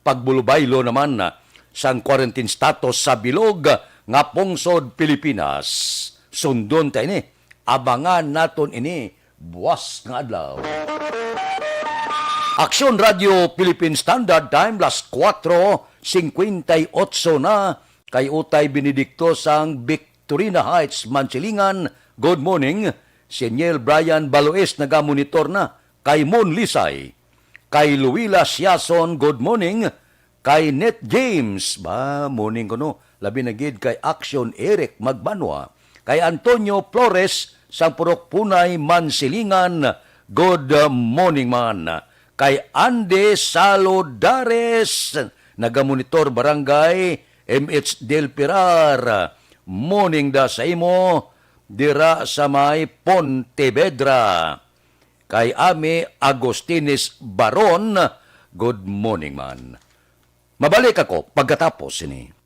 pagbulubaylo naman sang quarantine status sa bilog nga pungsod Pilipinas. Sundon tayo ini. Abangan naton ini buwas nga adlaw. Aksyon Radio Philippine Standard Time, las 4:58 na. Kay Utay Benedicto sang Victorina Heights, Mansilingan. Good morning. Si Niel Brian Baloes nagamonitor na. Kay Mon Lisay. Kay Luila Siason, good morning. Kay Net James, morning ko no. Labi na gid kay Action Eric Magbanwa. Kay Antonio Flores sang Purok Punay, Mansilingan. Good morning man. Kay Ande Salodares, nagamonitor barangay MH Del Pilar. morning da sa imo dira sa may Pontevedra. Kay Ami Agustines Baron, good morning man. Mabalik ako pagkatapos ini.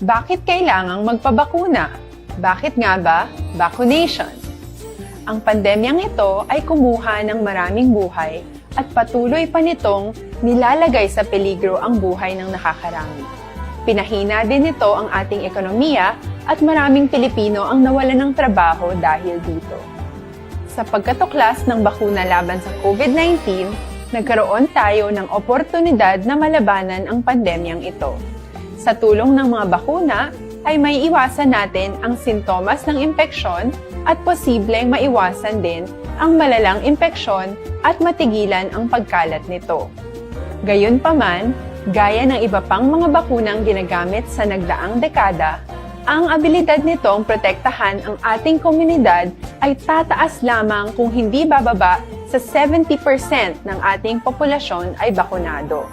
Bakit kailangang magpabakuna? Bakit nga ba vaccination? Ang pandemyang ito ay kumuha ng maraming buhay at patuloy pa nitong nilalagay sa peligro ang buhay ng nakakarami. Pinahina din nito ang ating ekonomiya at maraming Pilipino ang nawalan ng trabaho dahil dito. Sa pagkatuklas ng bakuna laban sa COVID-19, nagkaroon tayo ng oportunidad na malabanan ang pandemyang ito. Sa tulong ng mga bakuna, ay may iwasan natin ang sintomas ng impeksyon at posibleng maiwasan din ang malalang impeksyon at matigilan ang pagkalat nito. Gayunpaman, gaya ng iba pang mga bakunang ginagamit sa nagdaang dekada, ang abilidad nitong protektahan ang ating komunidad ay tataas lamang kung hindi bababa sa 70% ng ating populasyon ay bakunado.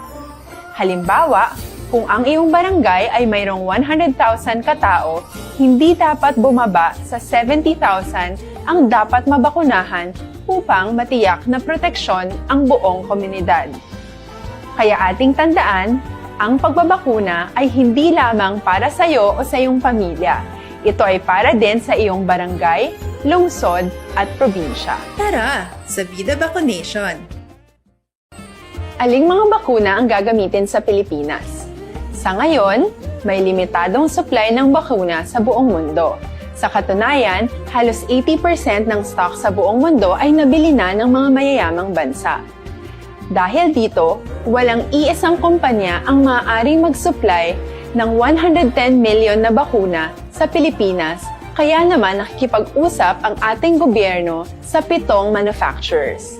Halimbawa, kung ang iyong barangay ay mayroong 100,000 katao, hindi dapat bumaba sa 70,000 ang dapat mabakunahan upang matiyak na proteksyon ang buong komunidad. Kaya ating tandaan, ang pagbabakuna ay hindi lamang para sa iyo o sa iyong pamilya. Ito ay para din sa iyong barangay, lungsod at probinsya. Tara, sa Vida Vaccination! Aling mga bakuna ang gagamitin sa Pilipinas? Sa ngayon, may limitadong supply ng bakuna sa buong mundo. Sa katunayan, halos 80% ng stock sa buong mundo ay nabili na ng mga mayayamang bansa. Dahil dito, walang iisang kumpanya ang maaaring mag-supply ng 110 million na bakuna sa Pilipinas, kaya naman nakikipag-usap ang ating gobyerno sa 7 manufacturers.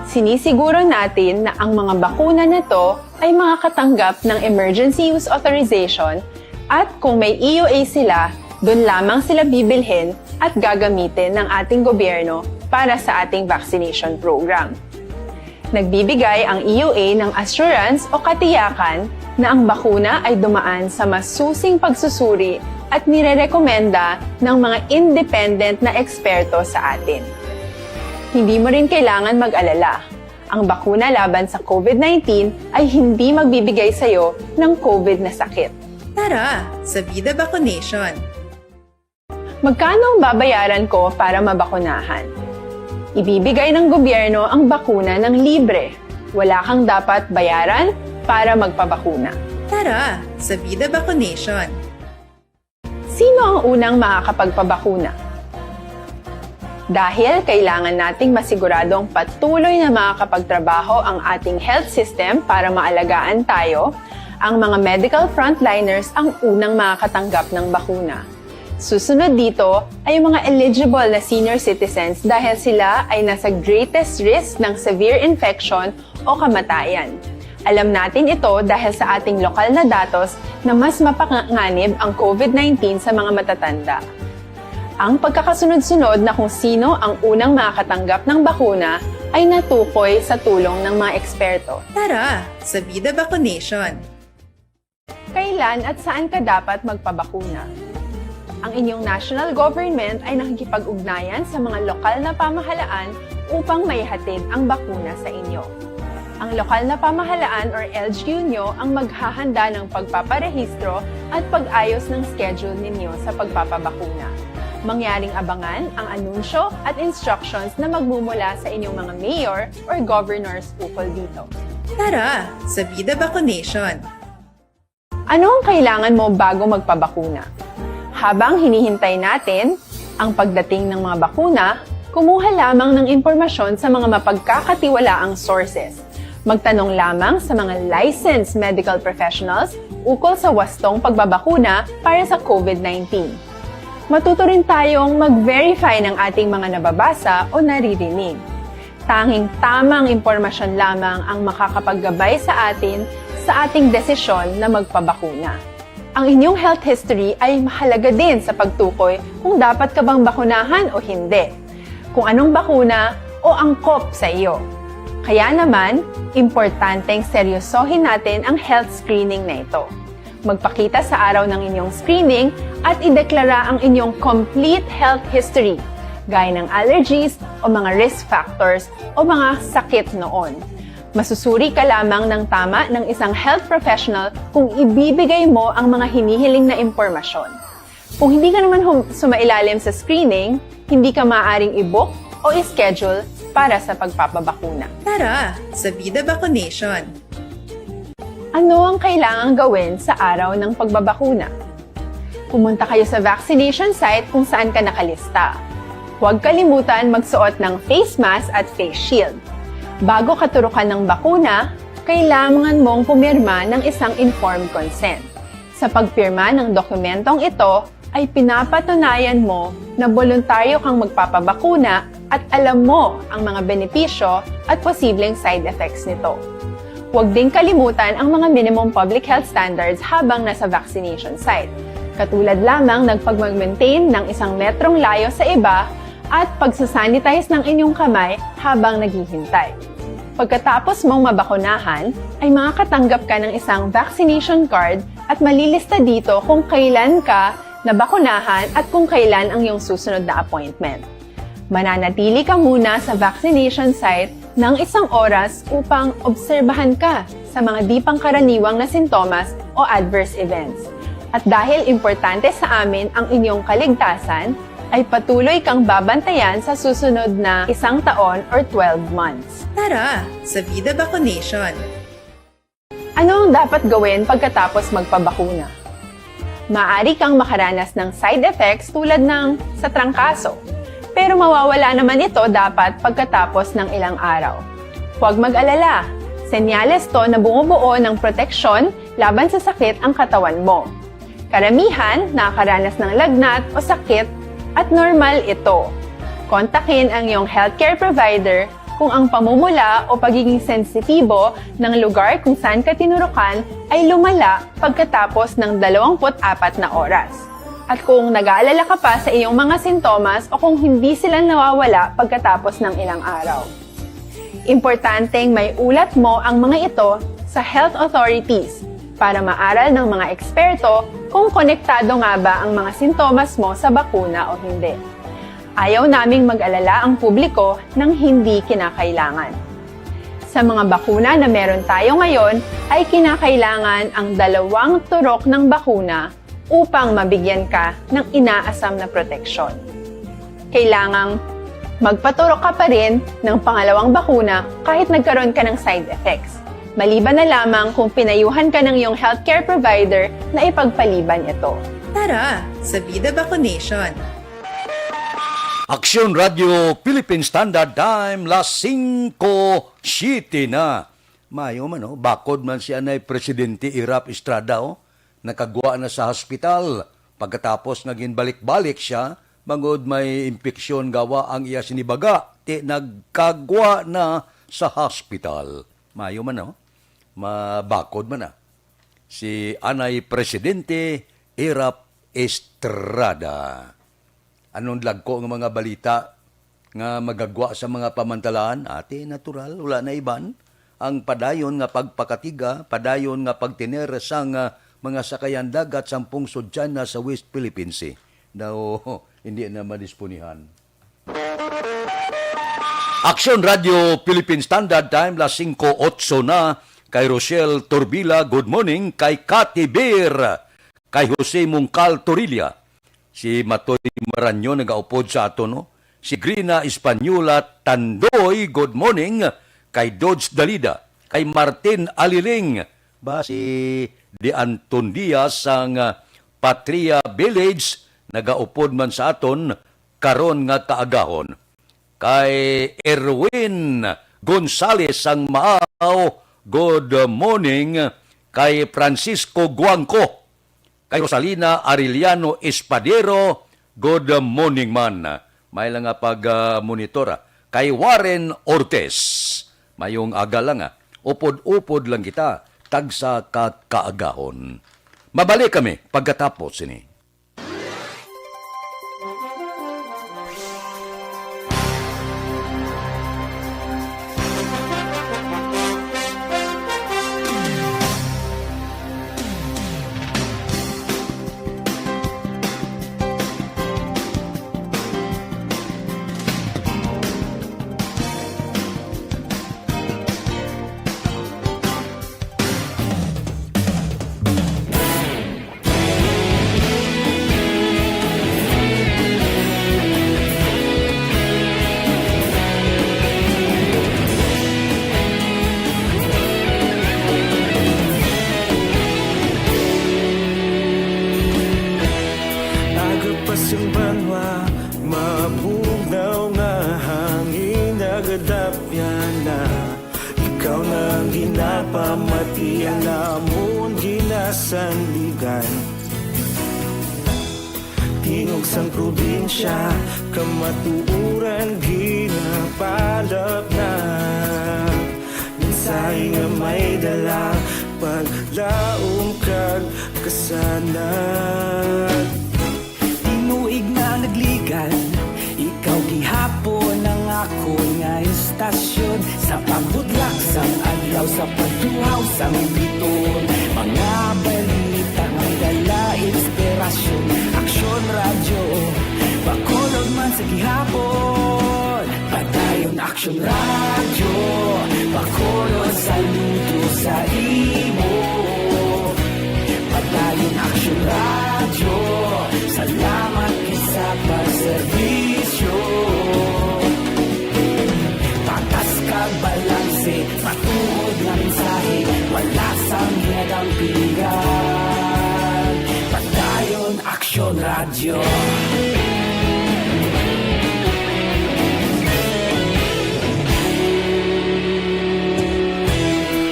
Sinisiguro natin na ang mga bakuna na ito ay makakatanggap ng Emergency Use Authorization at kung may EUA sila, doon lamang sila bibilhin at gagamitin ng ating gobyerno para sa ating vaccination program. Nagbibigay ang EUA ng assurance o katiyakan na ang bakuna ay dumaan sa masusing pagsusuri at nirerekomenda ng mga independent na eksperto sa atin. Hindi mo rin kailangan mag-alala. Ang bakuna laban sa COVID-19 ay hindi magbibigay sa iyo ng COVID na sakit. Tara, sa Vida Vaccination! Magkano ang babayaran ko para mabakunahan? Ibibigay ng gobyerno ang bakuna ng libre. Wala kang dapat bayaran para magpabakuna. Tara, sa Vida Vaccination! Sino ang unang makakapagpabakuna? Dahil kailangan nating masiguradong patuloy na makakapagtrabaho ang ating health system para maalagaan tayo, ang mga medical frontliners ang unang makakatanggap ng bakuna. Susunod dito ay mga eligible na senior citizens dahil sila ay nasa greatest risk ng severe infection o kamatayan. Alam natin ito dahil sa ating lokal na datos na mas mapanganib ang COVID-19 sa mga matatanda. Ang pagkakasunod-sunod na kung sino ang unang makakatanggap ng bakuna ay natukoy sa tulong ng mga eksperto. Tara, sa Vida Vaccination! Kailan at saan ka dapat magpabakuna? Ang inyong national government ay nakikipag-ugnayan sa mga lokal na pamahalaan upang maihatid ang bakuna sa inyo. Ang lokal na pamahalaan or LGU nyo ang maghahanda ng pagpaparehistro at pag-ayos ng schedule ninyo sa pagpapabakuna. Mangyaring abangan ang anunsyo at instructions na magmumula sa inyong mga mayor or governors ukol dito. Tara, sa Vida Vaccination! Ano ang kailangan mo bago magpabakuna? Habang hinihintay natin ang pagdating ng mga bakuna, kumuha lamang ng impormasyon sa mga mapagkakatiwalaang sources. Magtanong lamang sa mga licensed medical professionals ukol sa wastong pagbabakuna para sa COVID-19. Matuto rin tayong mag-verify ng ating mga nababasa o naririnig. Tanging tamang impormasyon lamang ang makakapaggabay sa atin sa ating desisyon na magpabakuna. Ang inyong health history ay mahalaga din sa pagtukoy kung dapat ka bang bakunahan o hindi, kung anong bakuna o angkop sa iyo. Kaya naman, importanteng seryosohin natin ang health screening na ito. Magpakita sa araw ng inyong screening at ideklara ang inyong complete health history, gaya ng allergies o mga risk factors o mga sakit noon. Masusuri ka lamang ng tama ng isang health professional kung ibibigay mo ang mga hinihiling na impormasyon. Kung hindi ka naman sumailalim sa screening, hindi ka maaaring i-book o i-schedule para sa pagpapabakuna. Tara, sa Vida Vaccination! Ano ang kailangang gawin sa araw ng pagbabakuna? Pumunta kayo sa vaccination site kung saan ka nakalista. Huwag kalimutan magsuot ng face mask at face shield. Bago katurukan ng bakuna, kailangan mong pumirma ng isang informed consent. Sa pagpirma ng dokumentong ito, ay pinapatunayan mo na voluntaryo kang magpapabakuna at alam mo ang mga benepisyo at posibleng side effects nito. Huwag din kalimutan ang mga minimum public health standards habang nasa vaccination site. Katulad lamang ng pag-maintain ng 1 metrong layo sa iba at pagsasanitize ng inyong kamay habang naghihintay. Pagkatapos mong mabakunahan, ay makakatanggap ka ng isang vaccination card at malilista dito kung kailan ka nabakunahan at kung kailan ang iyong susunod na appointment. Mananatili ka muna sa vaccination site ng 1 oras upang obserbahan ka sa mga di pangkaraniwang na sintomas o adverse events. At dahil importante sa amin ang inyong kaligtasan, ay patuloy kang babantayan sa susunod na 1 taon or 12 months. Tara, sa Vida Vaccination! Ano ang dapat gawin pagkatapos magpabakuna? Maaari kang makaranas ng side effects tulad ng sa trangkaso, pero mawawala naman ito dapat pagkatapos ng ilang araw. Huwag mag-alala, senyales to na bumubuo ng proteksyon laban sa sakit ang katawan mo. Karamihan nakakaranas ng lagnat o sakit at normal ito. Kontakin ang iyong healthcare provider kung ang pamumula o pagiging sensitibo ng lugar kung saan ka tinurukan ay lumala pagkatapos ng 24 na oras. At kung nag-aalala ka pa sa iyong mga sintomas o kung hindi sila nawawala pagkatapos ng ilang araw. Importanteng may ulat mo ang mga ito sa health authorities para maaral ng mga eksperto kung konektado nga ba ang mga sintomas mo sa bakuna o hindi. Ayaw naming mag-alala ang publiko ng hindi kinakailangan. Sa mga bakuna na meron tayo ngayon ay kinakailangan ang 2 turok ng bakuna upang mabigyan ka ng inaasam na proteksyon. Kailangang magpaturok ka pa rin ng pangalawang bakuna kahit nagkaroon ka ng side effects. Maliban na lamang kung pinayuhan ka ng iyong healthcare provider na ipagpaliban ito. Tara, sa Vida Vaccination! Aksyon Radio Philippine Standard Time, las 5:07 na. Mayo man, bakod man si Anay Presidente Irap Estrada, nakagwa na sa hospital. Pagkatapos naging balik-balik siya, bangod may impeksyon gawa ang iya sinibaga, nagkagwa na sa hospital. Mayo man, mabakod man na. Si Anay Presidente Irap Estrada. Anong lagko ng mga balita nga magagwa sa mga pamantalaan? Ate, natural, wala na iban. Ang padayon nga pagpakatiga, padayon nga pagtiner sang mga sakayan dagat 10 sudyan na sa West Philippine Sea. Daw, hindi na madispunihan. Aksyon Radio Philippine Standard Time, las 5:08 na. Kay Rochelle Torbila, good morning. Kay Cathy Beer, kay Jose Mungcal Torilla, si Matoy Maranyo nagaupod sa ato, si Grina Espanola Tandoy, good morning. Kay Dodge Dalida, kay Martin Aliling, si Di Anton Diaz ang Patria Village, nagaupod man sa aton, karon nga kaagahon. Kay Erwin Gonzales ang Maaw, good morning. Kay Francisco Guangco, kay Rosalina Arellano Espadero, good morning man. May lang nga pag-monitora. Kay Warren Ortez, mayong aga lang upod-upod lang kita. tagsa kaagahon. Mabalik kami pagkatapos ini. Agapasang banwa, mabugnaw nga hangin agadapyan na. Ikaw na ang ginapamatian namon ginasanligan. Tingog sang probinsya, kamatuuran ginapalap na. Minsay nga may dala, paglaom kag kasanag. Tinuig na nagligan, ikaw gihapon ang ako nga istasyon. Sa pagbudlak sang adlaw, sa pagtuhaw sang biton. Mga balita nga dala inspirasyon. Aksyon radyo, bakolod man sa gihapon. Padayon aksyon radyo, bakolod saludo sa imo. Padayon aksyon radyo, salamat sa pagserbisyo. Patas kag balanse, matuod nga mensahe, wala sang hinagangpigan. Padayon aksyon radyo.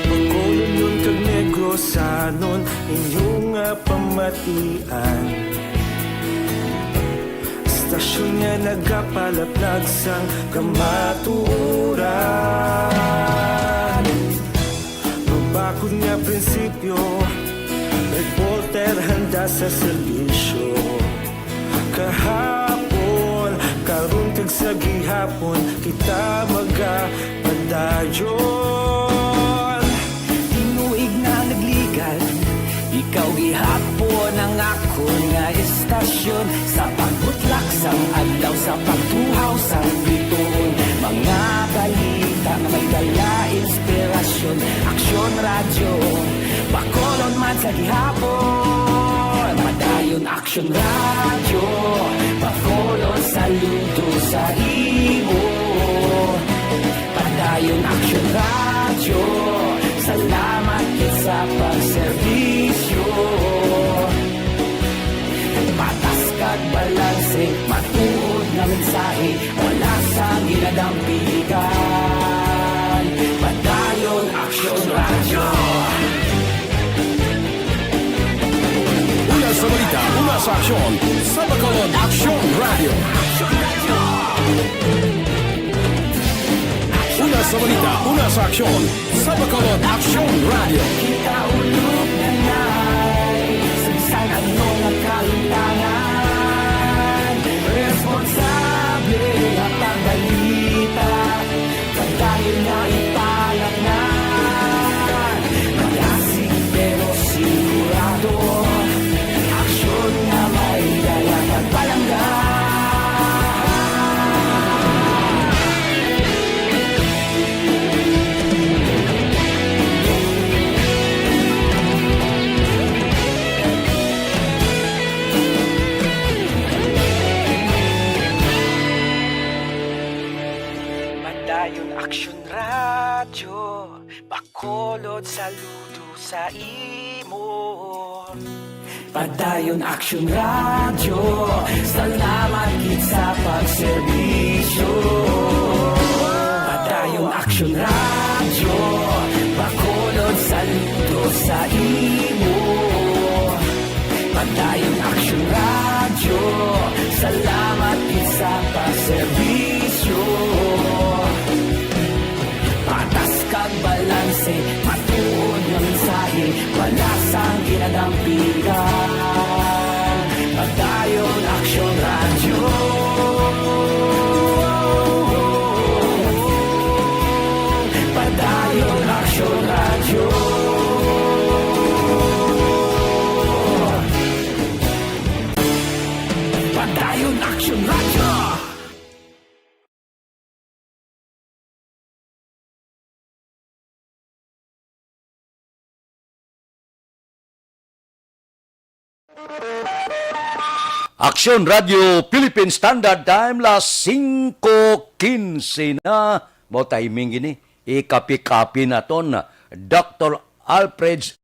Pagkolon yun kag negrosanon, inyong nga pamatian. Stasyon nga nagapalaplag sang kamaturan. Mabakod nga prinsipyo, reporter handa sa serbisyo. Kahapon, karon kag sa gihapon, kita magapadayon. Tinuig na nagligan, ikaw gihapon ang ako nga istasyon. Sa pagbutlak sang adlaw, sa pagtuhaw sang biton. Mga balita nga may dala inspirasyon. Aksyon radyo, bakolon man sa gihapon. Padayon aksyon radyo, bakolon saludo sa imo. Padayon aksyon radyo, salamat sa pagserbisyo. Patas kag balanse, matuod na mensahe, wala sang ginadampigan. Padayon aksyon radyo. Una sa balita, una sa aksyon, sa Bacolod Aksyon Radio. Una sa balita, una sa aksyon, sa Bacolod Aksyon Radio. Kita ulog na na'y sagsang ano nga kalintangan. Responsable at ang balita, pagdahil na ipalat na. Malasig pero sigurado, aksyon na may dala pagpalanggan. Padayon aksyon radyo, bakolod saludo sa imo. Padayon aksyon radyo, salamat gid sa pagserbisyo. Padayon aksyon radyo, bakolod saludo sa imo. Padayon aksyon radyo, salamat gid sa pagserbisyo. Patas kag balanse, matuod nga mensahe, Padayon Aksyon Radyo. Padayon Aksyon Radyo. Aksyon Radio Philippine Standard Time las 5:15 na. Mo timing gini. Ikapi-kapi na ton. Dr. Alfred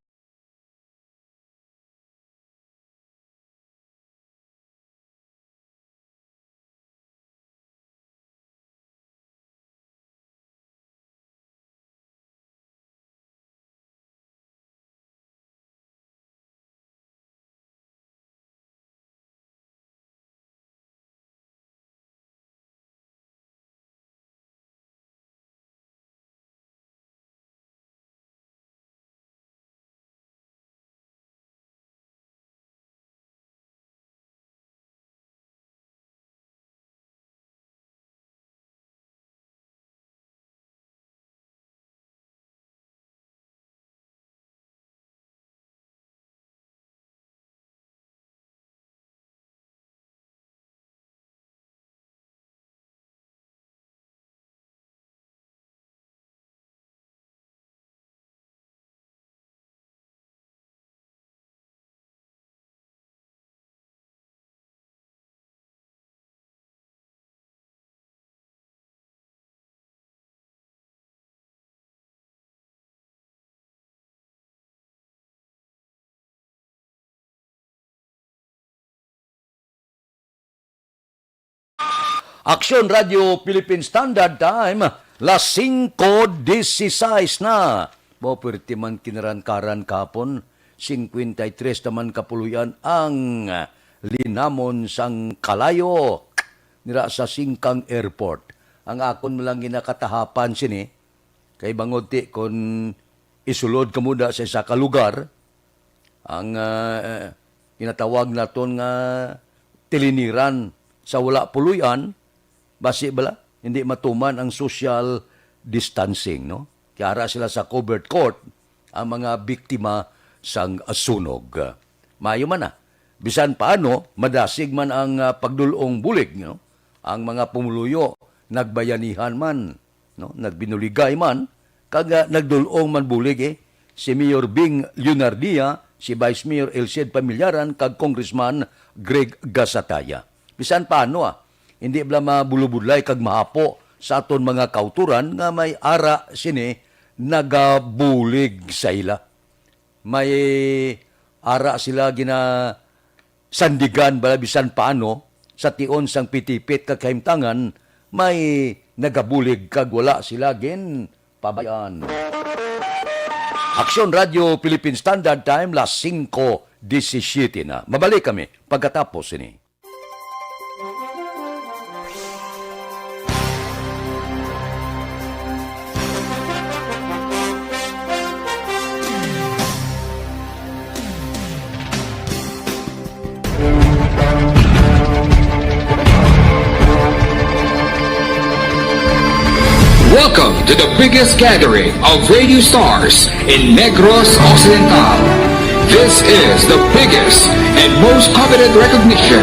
Aksyon Radio Philippine Standard Time, las 5:16 na. Boperti man kinaran-karan kapon, 53 naman kapuluyan ang linamon sang kalayo nira sa Singkang Airport. Ang akon mo lang ginakatahapan sini, kay bangod ti kon isulod kamuda sa isa ka lugar, ang ginatawag naton nga tiliniran sa wala puluyan, basi bala, hindi matuman ang social distancing, no? Kaya sila sa covered court ang mga biktima sang sunog. Mayo man na. Bisan paano, madasig man ang pagdulong bulig, no? Ang mga pumuluyo, nagbayanihan man, no? Nagbinuligay man, kaga nagdulong man bulig si Mayor Bing Leonardia, si Vice Mayor Elced Pamilyaran, kag Congressman Greg Gasataya. Bisan paano hindi bala mabulubudlay kag mahapo sa aton mga kauturan nga may ara sini nagabulig sa ila. May ara sila gina sandigan bala bisan paano sa tion sang pitipit kag kahimtangan may nagabulig kag wala sila gin pabayan. Aksyon Radio Philippine Standard Time las 5:17 na. Mabalik kami pagkatapos ini. Welcome to the biggest gathering of radio stars in Negros Occidental. This is the biggest and most coveted recognition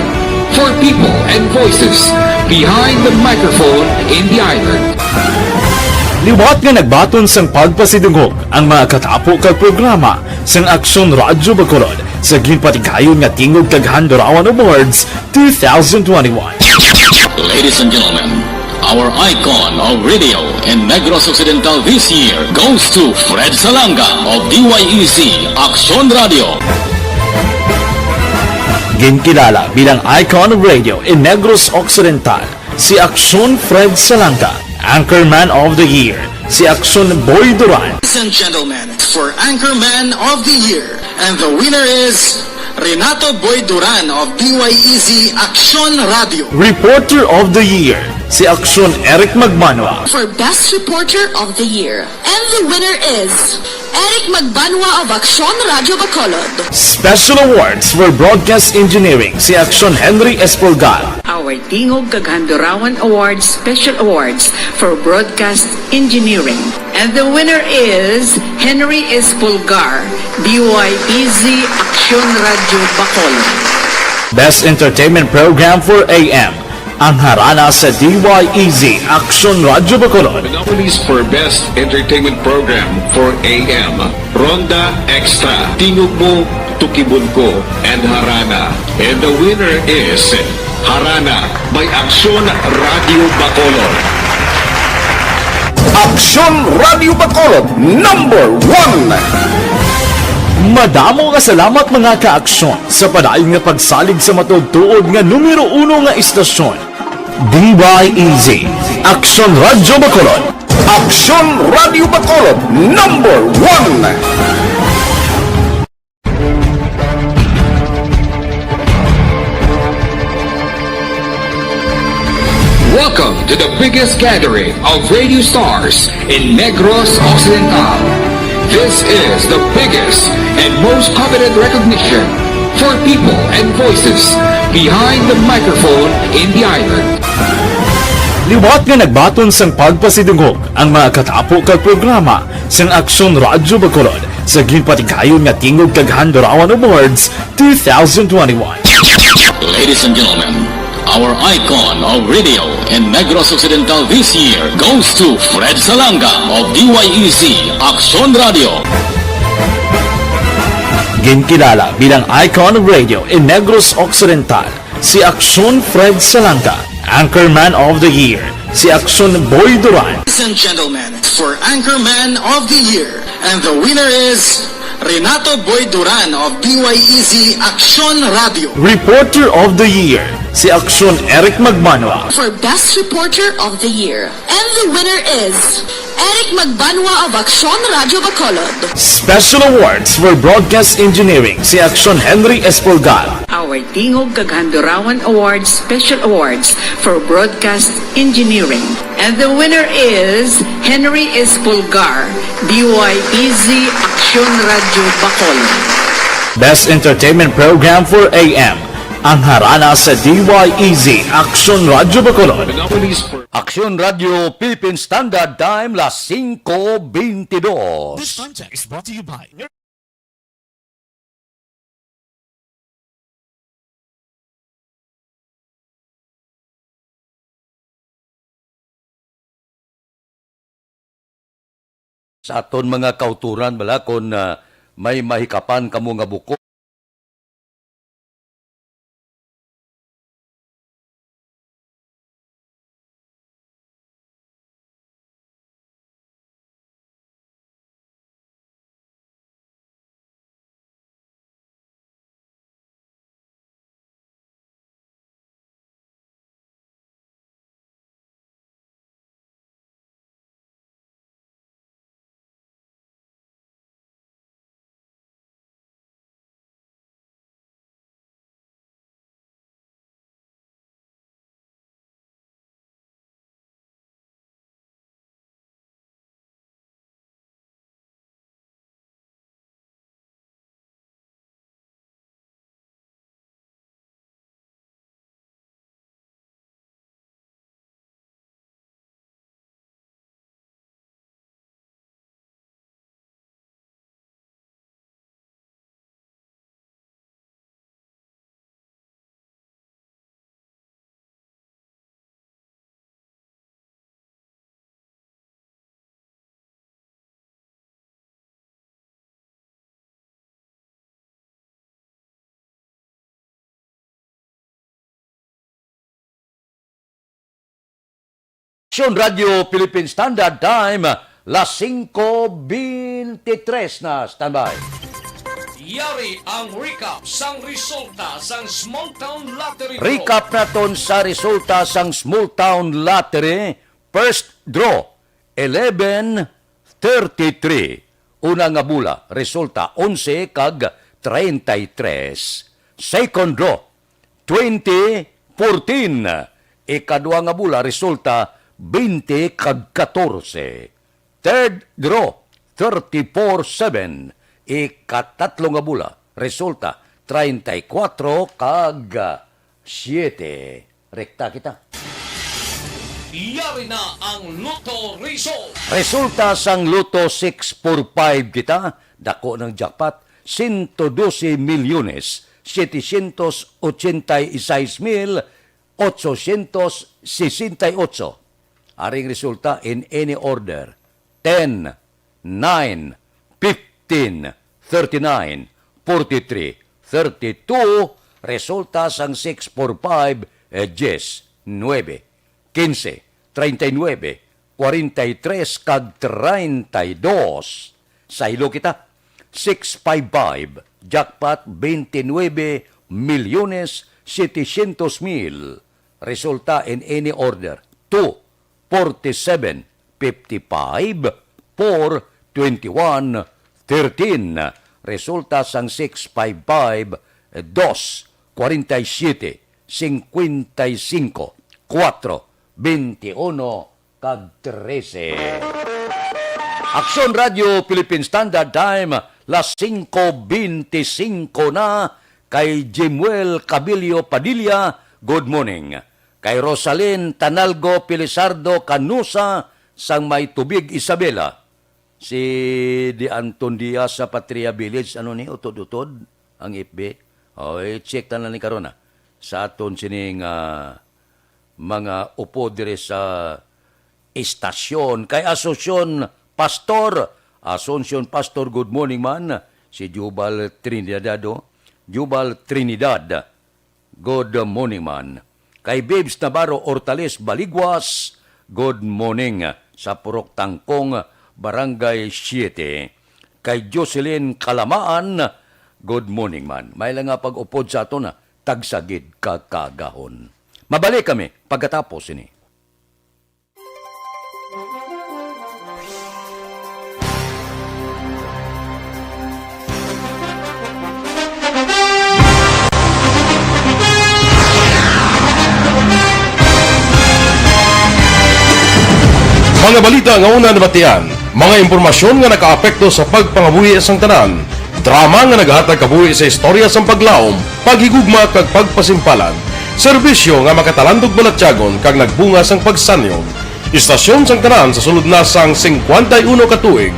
for people and voices behind the microphone in the island. Liwat nga nagbaton sang pagpasidungog ang mga katapo kag programa sang Aksyon Radyo Bacolod sa ginpatigayon nga tingog kag Handurawan Awards 2021. Ladies and gentlemen, our icon of radio in Negros Occidental this year goes to Fred Salanga of DYEZ Aksyon Radio. Ginkilala bilang icon of radio in Negros Occidental, si Aksyon Fred Salanga. Anchorman of the Year, si Aksyon Boy Duran. Ladies and gentlemen, for Anchorman of the Year, and the winner is Renato Boy Duran of DYEZ Aksyon Radio. Reporter of the Year, si Aksyon Eric Magbanwa. For Best Reporter of the Year. And the winner is Eric Magbanwa of Aksyon Radio Bacolod. Special Awards for Broadcast Engineering, si Aksyon Henry Espolgar. Our Tingog kag Handurawan Awards Special Awards for Broadcast Engineering. And the winner is Henry Espulgar, DYEZ Aksyon Radio Bacolod. Best Entertainment Program for AM. Ang harana sa DYEZ Aksyon Radio Bacolod. The nominees for Best Entertainment Program for AM, Ronda Extra, Tingog Mo, Tukibon Ko, and Harana. And the winner is Harana by Aksyon Radio Bacolod. Aksyon Radio Bacolod number 1. Madamo nga salamat mga ka-aksyon sa padayon nga pagsalig sa matugtuod nga numero 1 nga istasyon. DYEZ Aksyon Radio Bacolod. Aksyon Radio Bacolod number 1. Welcome to the biggest gathering of radio stars in Negros Occidental. This is the biggest and most coveted recognition for people and voices behind the microphone in the island. Liwat nga nagbaton sang pagpasidungog ang mga katapo kag programa sang Aksyon Radio Bacolod sa ginpatigayon nga Tingog kag Handurawan Awards 2021. Ladies and gentlemen, our icon of radio in Negros Occidental this year goes to Fred Salanga of DYEZ Aksyon Radio. Ginkilala bilang icon of radio in Negros Occidental, si Aksyon Fred Salanga. Anchorman of the Year, si Aksyon Boy Duran. Ladies and gentlemen, for Anchorman of the Year, and the winner is Renato Boy Duran of DYEZ Aksyon Radio. Reporter of the Year, si Aksyon Eric Magmanwa. For Best Reporter of the Year, and the winner is Eric Magbanwa of Aksyon Radio Bacolod. Special Awards for Broadcast Engineering, si Aksyon Henry Espulgar. Our Tingog kag Handurawan Awards Special Awards for Broadcast Engineering. And the winner is Henry Espulgar, DYEZ Aksyon Radio Bacolod. Best Entertainment Program for AM. Ang harana sa DYEZ Aksyon Radio Bacolod. The nominees for Aksyon Radio Philippine Standard Time, las 5:22. This time check is brought to you by Sa aton mga kauturan bala kung may mahikapan kamo nga buko. Aksyon Radio Philippine Standard Time, las 5:23 na. Standby. Yari ang recap sang resulta sang Small Town Lottery. Recap naton sa resulta sang Small Town Lottery. First draw, 11:33. Una nga bula, resulta 11 kag 33. Second draw, 20:14. Ikadua nga bula, resulta 20 kag 14. Third draw, 34-7. Ikatatlo nga bula, resulta 34 kag 7. Rekta kita. Yari na ang Lotto Result. Resulta sang Luto 645 kita, dako ng jackpot, 112 milyones, 786,868. Aring resulta in any order, 10, 9, 15, 39, 43, 32, resulta sang 645, 10, 9, 15, 39, 43 kag 32. Sa ilo kita, 655, jackpot 29 milyones 700,000. Resulta in any order, 2, 47, 55, 4, 21, 13. Resulta sang 655, 2, 47, 55, 4, 21, kag 13. Aksyon Radio Philippine Standard Time, las 5:25 na. Kay Jimuel Cabilio Padilla, good morning. Kay Rosalyn Tanalgo Pilisardo Canusa, sang May Tubig Isabela. Si Di Anton Diaz sa Patria Village, ano ni, utod-utod, ang FB. Check na ni karona. Sa aton sining mga upo dire sa istasyon. Kay Asunsyon Pastor, good morning man. Si Jubal Trinidad, good morning man. Kay Babes Navarro Ortales Baligwas, good morning. Sa Purok Tangkong, Barangay 7. Kay Jocelyn Kalamaan, good morning man. May lang nga pag-upod sa ato na, tagsagid kakagahon. Mabalik kami pagkatapos ini. Mga balita nga una nabatian, mga impormasyon nga nakaapekto sa pagpangabuhi sang tanan, drama nga naghatag kabuhi sa istorya sang paglaom, paghigugma kag pagpasimpalan, serbisyo nga makatalandog balatyagon kag nagbunga sang pagsanyog, istasyon sang tanan sa sulod na sang 51 katuig,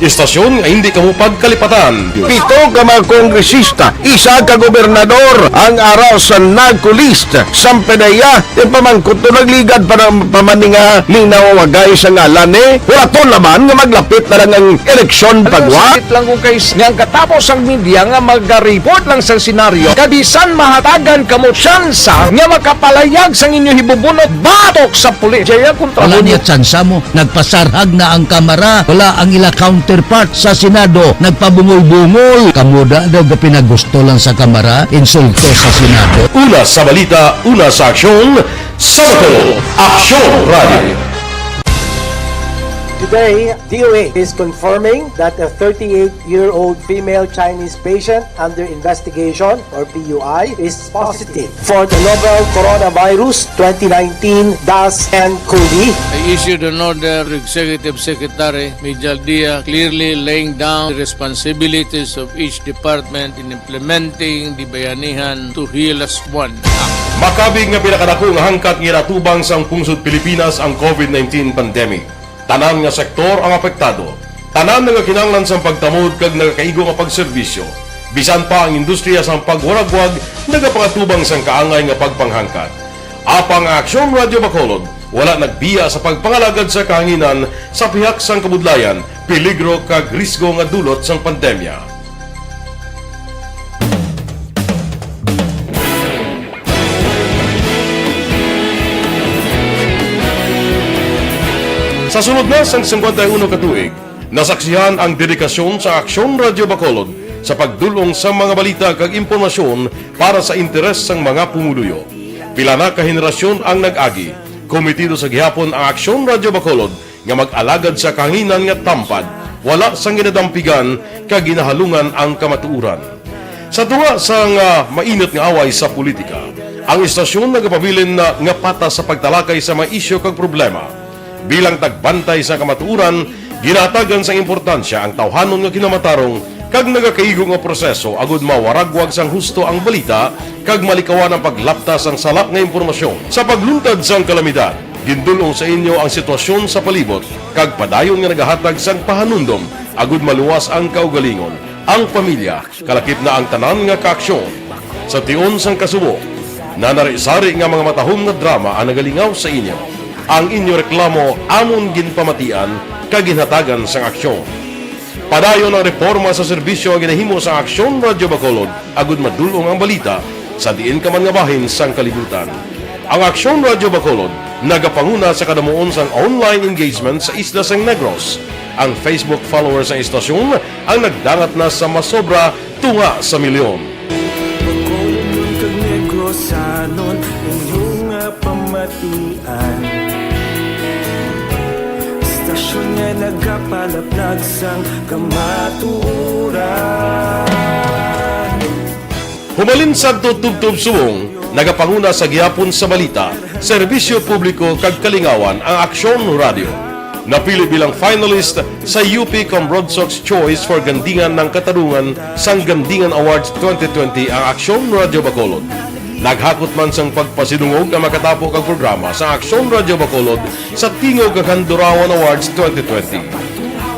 istasyon nga hindi kamupag kalipatan. 7 ka mga kongresista, 1 ka gobernador, ang araw sa nagkulist, sampedaya, yung pamangkot to nagligad para pamaninga linaw wagay sa ngalan wala to naman nga maglapit na lang ang eleksyon pagwa. Sakit lang kung kays nga katapos ang media nga mag-report lang sa senaryo, kabisan mahatagan kamo tsansa nga makapalayag sang inyo hibubunot batok sa pulis. Jaya kontra wala niya tsansa mo, nagpasarhag na ang kamera, wala ang ila counterpart sa Senado, nagpabungol-bungol. Kamuda daw pinagusto lang sa kamera, insulto sa Senado. Una sa balita, una sa aksyon, Sabado, Aksyon Radio. Today, DOA is confirming that a 38-year-old female Chinese patient under investigation, or PUI, is positive for the novel coronavirus 2019-nCoV. I issued an order to Executive Secretary Mijal Dia clearly laying down the responsibilities of each department in implementing the Bayanihan to Heal as One Act. Makabig nga pinakadako nga hangkat nga natubang sang pungsod Pilipinas ang COVID-19 pandemic. Tanan nga sektor ang apektado. Tanan nga kinahanglan sang pagtamod kag nagakaigo nga pagserbisyo. Bisan pa ang industriya sang pagwaragwag nagapangatubang sang kaangay nga pagpanghangkat. Apang Aksyon Radio Bacolod wala nagbiya sa pagpangalagad sa kahanginan sa pihak sang kabudlayan, peligro kag risgo nga dulot sang pandemya. Sa sunod na sang 51 katuig, nasaksihan ang dedikasyon sa Aksyon Radio Bacolod sa pagdulong sa mga balita kag impormasyon para sa interes sang mga pumuluyo. Pila na ka henerasyon ang nag-agi, komitido sa gihapon ang Aksyon Radio Bacolod nga mag-alagad sa kahanginan nga tampad, wala sang ginadampigan kag ginahalungan ang kamatuuran. Sa tunga sang mainit nga away sa politika, ang istasyon nagapabilin na nga patas sa pagtalakay sa mga isyu kag problema. Bilang tagbantay sa kamatuuran, ginatagan sa importansya ang tawhanon nga kinamatarong kag nagakaigo nga proseso agud mawaragwag sang husto ang balita kag malikawan ang paglaptas ang salak nga impormasyon. Sa pagluntad sang kalamidad, Gindulong sa inyo ang sitwasyon sa palibot kag padayon nga nagahatag sang pahanundom agud maluwas ang kaugalingon, ang pamilya, kalakip na ang tanan nga kaaksyon. Sa tion sang kasubo, nanari-sari nga mga matahom nga drama ang nagalingaw sa inyo. Ang inyo reklamo amon ginpamatian kag ginhatagan sang aksyon. Padayon ang reforma sa serbisyo ang ginahimo sa Aksyon Radyo Bacolod agud madulong ang balita sa diin ka man nga bahin sang kalibutan. Ang Aksyon Radyo Bacolod nagapanguna sa kadamuon sang online engagement sa Isla San Negros. Ang Facebook followers sa istasyon ang nagdangat na sa masobra tunga sa milyon. Bacolod kag Negros anon inyong pamatian. Stasyon nga nagapalaplag sang kamaturan. Humalin sa tutubtub suwong, nagapanguna sa gihapon sa balita, serbisyo publiko kag kalingawan ang Aksyon Radio. Napili bilang finalist sa UP Broadsox Choice for Gandingan ng Katarungan sang Gandingan Awards 2020 ang Aksyon Radio Bacolod. Naghakot man sang pagpasidungog ang makatapo kag programa sa Aksyon Radio Bacolod sa Tingog kag Handurawan Awards 2020.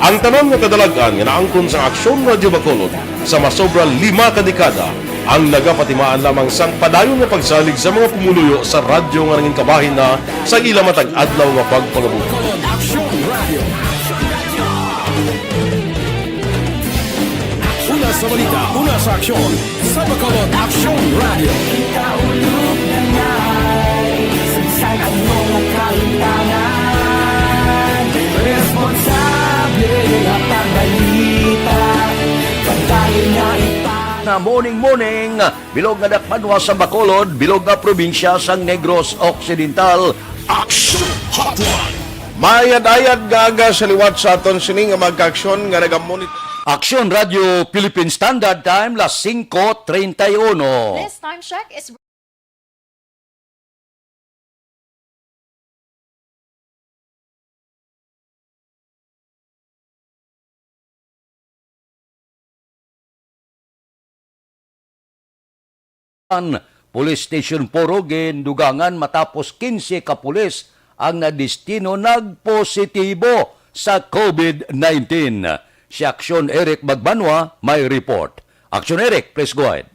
Ang tanan nga kadalagan nga naangkon sa Aksyon Radio Bacolod sa masobra 5 ka dekada ang nagapatimaan lamang sang padayon nga pagsalig sa mga pumuluyo sa radyo nga nangin kabahin na sa ila matag adlaw nga pagpangabuhi. Una sa balita, una sa aksyon, sa Bacolod Aksyon Radio. Kaulog na ngay, sansan ang mga kaintangan. Responsable ang pagbalita, pagkain na na morning, bilog nga dakpanwa sa Bacolod, bilog nga probinsya sang Negros Occidental. Action Hotline! Mayad-ayad gaga sa liwat sa aton sining nga magka-aksyon nga nagamonit. Aksyon Radio Philippine Standard Time, las 5:31. This time check is Police Station Porogen, dugangan matapos 15 ka pulis ang nadistino nagpositibo sa COVID-19. Si Aksyon Eric Magbanwa may report. Aksyon Eric, please go ahead.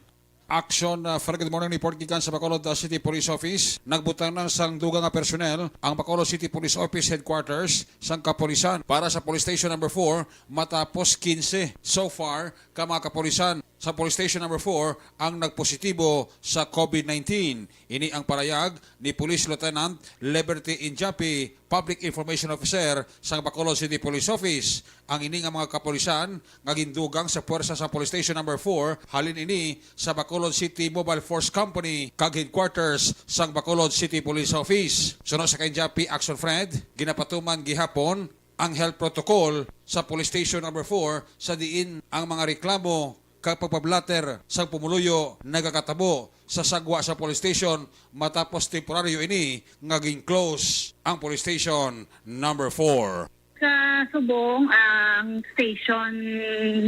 Action, Fred, good morning. Report gikan sa Bacolod City Police Office. Nagbutang ng sang dugang nga personnel ang Bacolod City Police Office Headquarters sang kapolisan para sa Police Station number 4 matapos 15. So far, ka mga kapolisan sa Police Station number 4 ang nagpositibo sa COVID-19. Ini ang parayag ni Police Lieutenant Liberty Injapi, Public Information Officer sa Bacolod City Police Office. Ang ini nga mga kapolisan nga gindugang sa puwersa sa Police Station number 4 halin ini sa Bacolod City Mobile Force Company kag headquarters sa Bacolod City Police Office. Sunod sa kay Japi Action Fred, ginapatuman gihapon ang health protocol sa Police Station number 4 sa diin ang mga reklamo kag pagpablatter sa pumuluyo nagakatabo sa sagwa sa police station matapos temporaryo ini nga close ang police station number 4. Sa Subong, ang station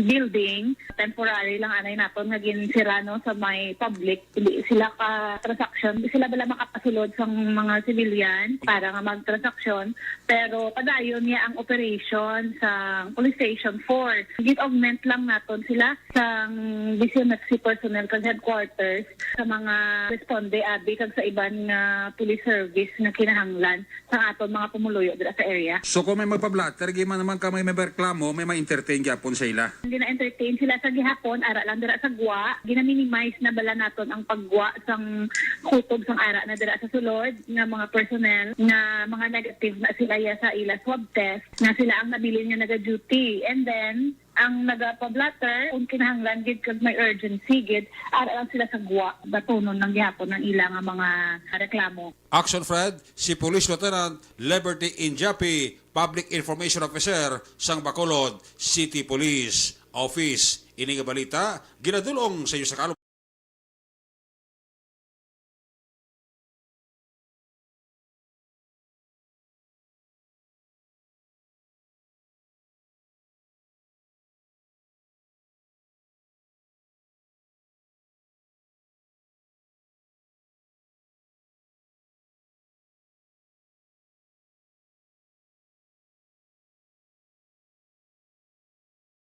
building, temporary lang anay naton naging sira no sa may public. Hindi sila ka-transaction. Sila bala makapasulod sa mga civilian para nga mag-transaction. Pero padayon niya ang operation sa police station 4. Git-augment lang naton sila sa BCMFC personnel kag headquarters sa mga responde abi kag sa iban nga police service na kinahanglan sa aton mga pumuluyo dira sa area. So kung may magpablatter, man naman ka may reklamo, may ma-entertain gyapon sa ila. Hindi na-entertain sila sa gihapon, ara lang dira sa gwa. Gina-minimize na bala naton ang paggwa sang kutob sang ara na dira sa sulod nga mga personnel nga mga negative na sila ya sa ila swab test na sila ang nabilin nga naga-duty. And then, ang nagapablatter, kung kinahanglan gid kag may urgency gid, ara lang sila sa gwa, batunon ng gihapon ng ila nga mga reklamo. Action Fred, si Police Lieutenant Liberty Injapi, Public Information Officer sang Bacolod City Police Office. Ini nga balita, ginadulong sa iyo sa kalupit.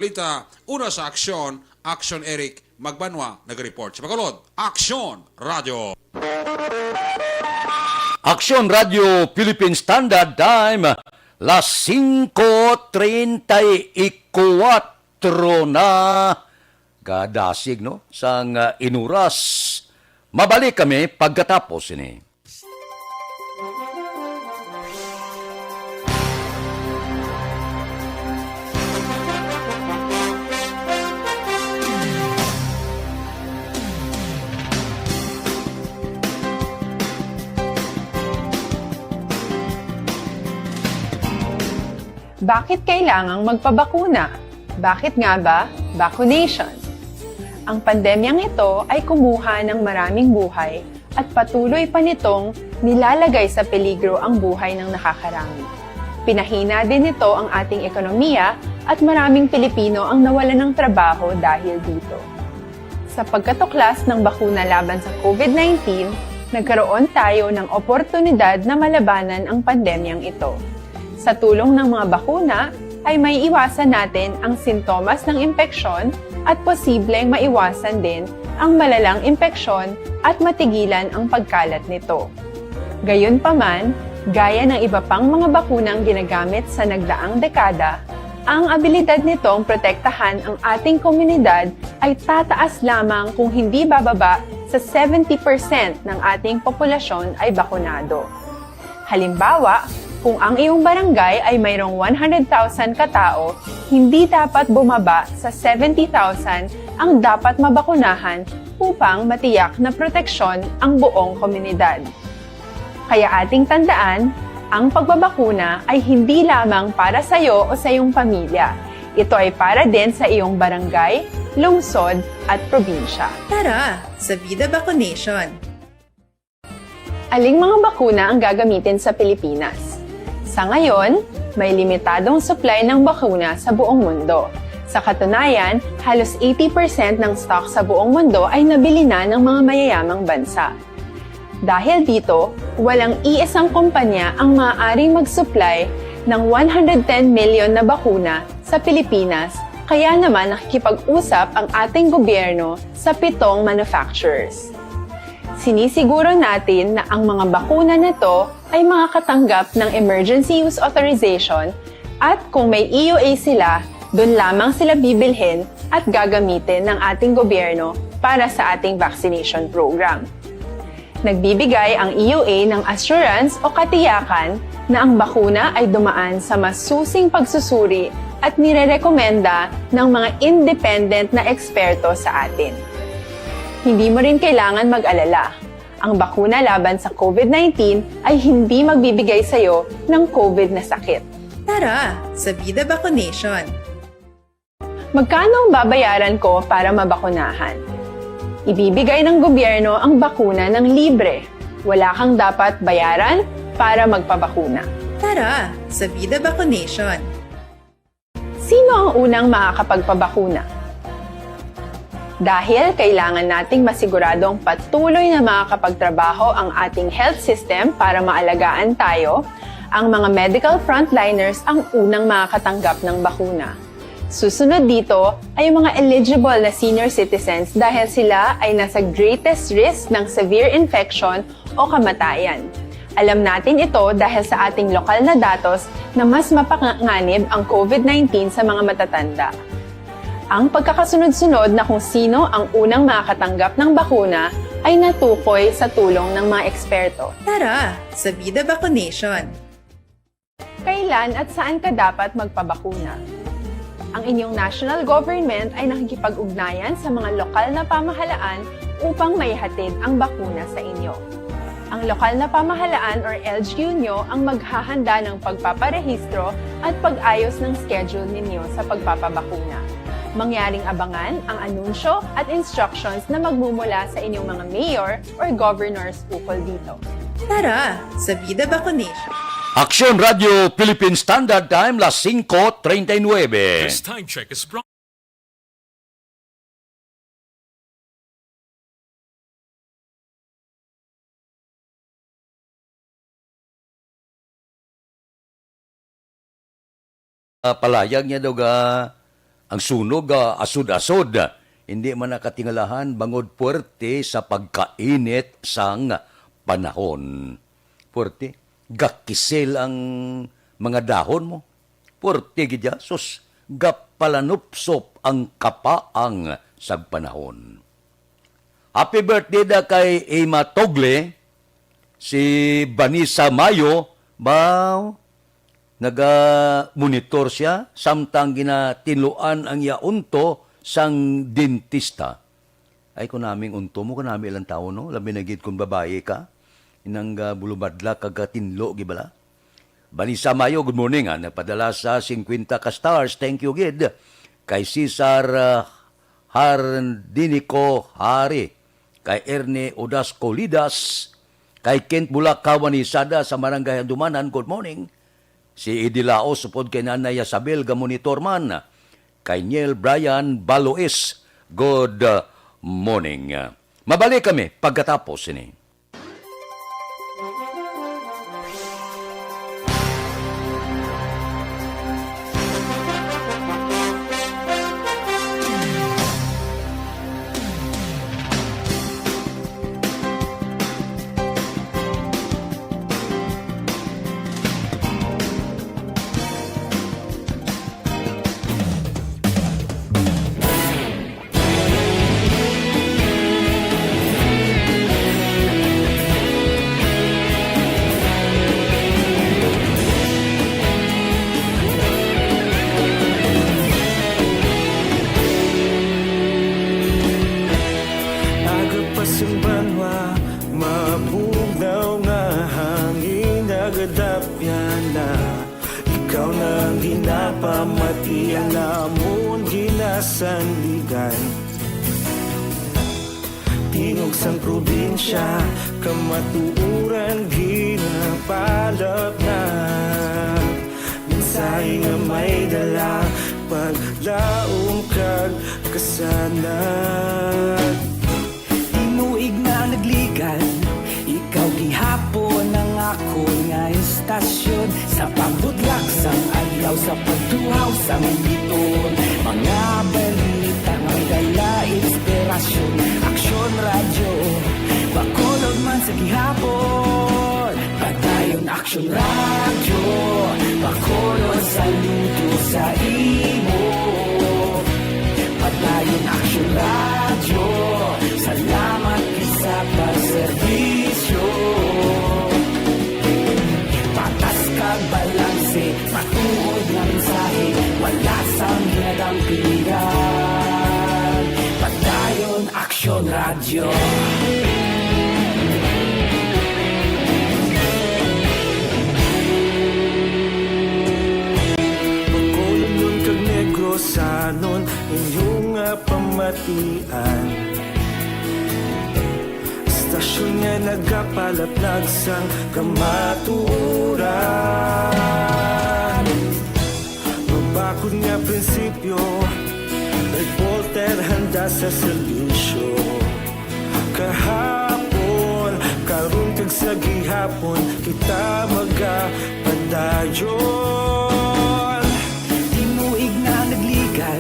balita. Una sa aksyon, Action Eric Magbanwa nag-report. Sa Bacolod, Action Radio. Aksyon Radio Philippine Standard Time, las 5:34 na kadasig no sang inuras. Mabalik kami pagkatapos ini. Bakit kailangang magpabakuna? Bakit nga ba? Vaccination. Ang pandemyang ito ay kumuha ng maraming buhay at patuloy pa nitong nilalagay sa peligro ang buhay ng nakakarami. Pinahina din nito ang ating ekonomiya at maraming Pilipino ang nawalan ng trabaho dahil dito. Sa pagkatuklas ng bakuna laban sa COVID-19, nagkaroon tayo ng oportunidad na malabanan ang pandemyang ito. Sa tulong ng mga bakuna, ay may iwasan natin ang sintomas ng impeksyon at posibleng maiwasan din ang malalang impeksyon at matigilan ang pagkalat nito. Gayunpaman, gaya ng iba pang mga bakunang ginagamit sa nagdaang dekada, ang abilidad nitong protektahan ang ating komunidad ay tataas lamang kung hindi bababa sa 70% ng ating populasyon ay bakunado. Halimbawa, kung ang iyong barangay ay mayroong 100,000 katao, hindi dapat bumaba sa 70,000 ang dapat mabakunahan upang matiyak na proteksyon ang buong komunidad. Kaya ating tandaan, ang pagbabakuna ay hindi lamang para sa iyo o sa iyong pamilya. Ito ay para din sa iyong barangay, lungsod at probinsya. Tara, sa Vida Vaccination! Aling mga bakuna ang gagamitin sa Pilipinas? Sa ngayon, may limitadong supply ng bakuna sa buong mundo. Sa katunayan, halos 80% ng stock sa buong mundo ay nabili na ng mga mayayamang bansa. Dahil dito, walang iisang kumpanya ang maaaring mag-supply ng 110 million na bakuna sa Pilipinas, kaya naman nakikipag-usap ang ating gobyerno sa 7 manufacturers. Sinisiguro natin na ang mga bakuna nito ay makakatanggap ng Emergency Use Authorization at kung may EUA sila, doon lamang sila bibilhin at gagamitin ng ating gobyerno para sa ating vaccination program. Nagbibigay ang EUA ng assurance o katiyakan na ang bakuna ay dumaan sa masusing pagsusuri at nirerekomenda ng mga independent na eksperto sa atin. Hindi mo rin kailangan mag-alala. Ang bakuna laban sa COVID-19 ay hindi magbibigay sa iyo ng COVID na sakit. Tara, sa Vida Vaccination! Magkano ang babayaran ko para mabakunahan? Ibibigay ng gobyerno ang bakuna ng libre. Wala kang dapat bayaran para magpabakuna. Tara, sa Vida Vaccination! Sino ang unang makakapagpabakuna? Dahil kailangan nating masiguradong patuloy na makakapagtrabaho ang ating health system para maalagaan tayo, ang mga medical frontliners ang unang makakatanggap ng bakuna. Susunod dito ay mga eligible na senior citizens dahil sila ay nasa greatest risk ng severe infection o kamatayan. Alam natin ito dahil sa ating lokal na datos na mas mapanganib ang COVID-19 sa mga matatanda. Ang pagkakasunod-sunod na kung sino ang unang makakatanggap ng bakuna ay natukoy sa tulong ng mga eksperto. Tara, sa Vida Vaccination! Kailan at saan ka dapat magpabakuna? Ang inyong national government ay nakikipag-ugnayan sa mga lokal na pamahalaan upang maihatid ang bakuna sa inyo. Ang lokal na pamahalaan or LGU nyo ang maghahanda ng pagpaparehistro at pag-ayos ng schedule ninyo sa pagpapabakuna. Mangyaring abangan ang anunsyo at instructions na magmumula sa inyong mga mayor or governors ukol dito. Tara, sa Vida Vaccination! Aksyon Radio Philippine Standard Time, las 5:39. This time check is brought. Palayag niya daw ga Ang sunog asod-asod, hindi man nakatingalahan bangod puwerte sa pagkainit sang panahon. Puwerte, gakisel ang mga dahon mo. Puwerte gidya, sus, gapalanupsop ang kapaang sa panahon. Happy birthday da kay Emma Togle, si Vanessa Mayo, naga-monitor siya, samtang ginatinluan ang yaunto sang dentista. Ay, kung naming unto mo, kung namin ilang tao, no? Labi na gid kung babae ka, inang bulubadla kagatinlo, gibala. Vanessa Mayo, good morning. Nagpadala sa 50 ka stars. Thank you, gid. Kay Cesar Hardinico Hari, kay Erne Odasco Lidas, kay Kent Bulakawan Isada sa Barangay Handumanan, good morning. Si Idilao, supod kay Nanay Isabel Gamonitor man, kay Niel Brian Balois, good morning. Mabalik kami pagkatapos ini. Agapasang banwa, mabugnaw nga hangin, nagadapyan na. Ikaw nang ginapamatian namon ginasandigan. Tingog sang probinsya, kamatuuran ginapalap na. Minsay nga may dala, paglaom kag kasanat. Tinuig na nagligan, ikaw gihapon ang ako nga istasyon. Sa pagbudlak sang adlaw, sa pagtuhaw sang biton. Mga balita nga dala inspirasyon. Aksyon radyo, Bacolod man sa gihapon. Padayon Aksyon radyo, Bacolod saludo sa imo. Padayon Aksyon radyo, salamat sa pagserbisyo. Patas kag balanse, matuod na mensahe, wala sang hinadang pilihan. Padayon Aksyon radyo. Bacolod nun kag Negrosanon, inyong pamatian. Stasyon nga nagapalaplag sang kamaturan. Mabakod nga prinsipyo, reporter handa sa serbisyo. Kahapon, karon kag sa gihapon, kita magapadayon. Tinuig na nagligan,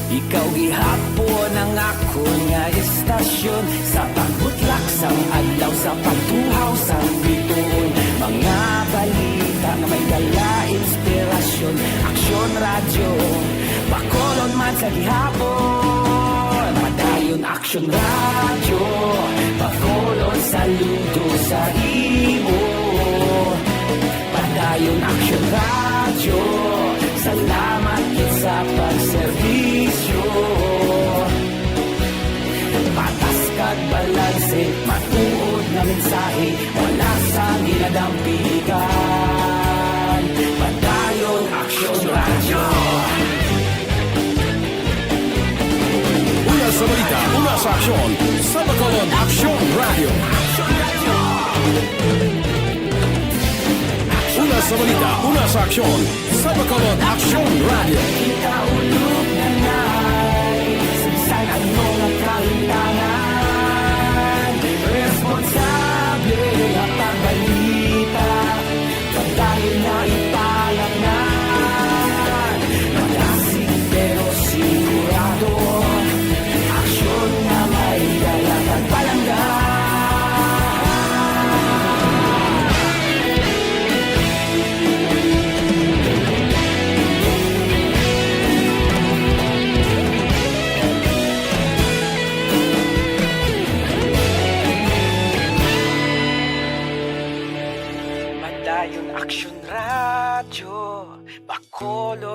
ikaw gihapon ang ako nga istasyon. Sa pagbutlak sang adlaw, sa pagtuhaw sang biton. Mga balita na may dala inspirasyon. Aksyon radyo, Bacolod man sa gihapon. Padayon Aksyon radyo, Bacolod saludo sa imo. Padayon Aksyon radyo, salamat sa pagserbisyo. Patas kag balanse, matuod na mensahe, wala sang ginadampigan. Padayon Aksyon radyo. Una sa balita, una sa aksyon, sa Bacolod Aksyon Radio. Una sa balita, una sa aksyon, sa Bacolod Aksyon Radio. Kita ulog na na'y sigsay ang mga kalintangan. Responsable at pagbalita, pagdayon na ipalaknan. Malasig pero si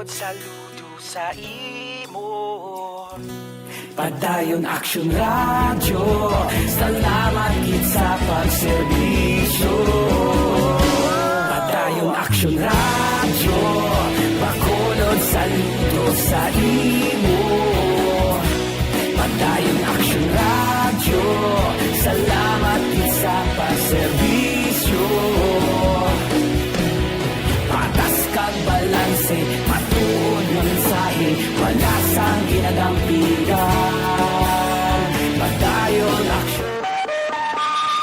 saludo sa imo. Padayon Action Radio, salamat gid sa pagserbisyo. Padayon Action Radio, Bacolod saludo sa imo. Padayon Action Radio, salamat gid sa pagserbisyo. Patas kag balanse, matuod ng mensahe, wala sang ginagampigan. Padayon Action.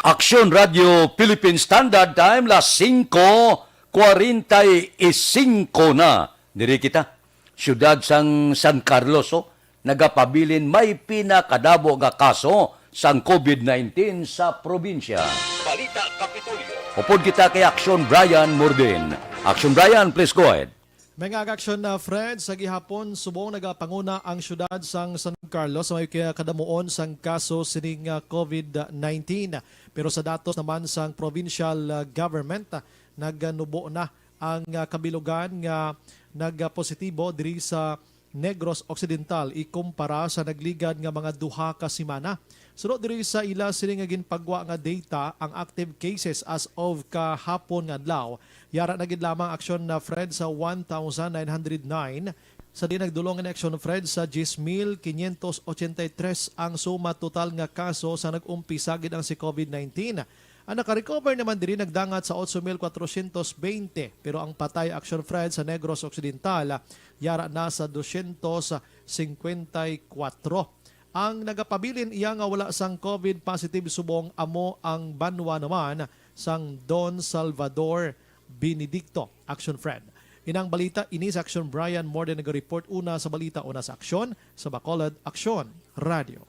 Aksyon Radio Philippine Standard Time, las 5:45 na. Diri kita, siyudad sang San Carlos, nagapabilin may pinakadabo nga kaso sang COVID-19 sa probinsya. Balita Kapitolyo. Upod kita kay Aksyon Brian Mordin. Aksyon Brian, please go ahead. Mga aksyon na Fred, sa gihapon subong nagapanguna ang syudad sang San Carlos sa may kadamuon sang kaso sining COVID-19. Pero sa datos naman sang provincial government, nagnubo na ang kabilugan nga nagpositibo diri sa Negros Occidental ikumpara sa nagligad nga mga duha ka semana. Sunod diri sa ila sining nga ginpagwa nga data ang active cases as of kahapon nga adlaw. Yara na gid lamang aksyon na Fred sa 1,909. Sa di nagdulong nga aksyon Fred sa 10,583 ang suma total nga kaso sa nag-umpisa gid ang si COVID-19. Ang naka-recover naman diri nagdangat sa 8,420 pero ang patay action Fred sa Negros Occidental yara na sa 254. Ang nagapabilin iya nga wala sang COVID positive subong amo ang banwa naman sang Don Salvador Benedicto. Action Fred. Inang balita ini sa Action Brian more than nag-report una sa balita una sa aksyon sa Bacolod Action Radio.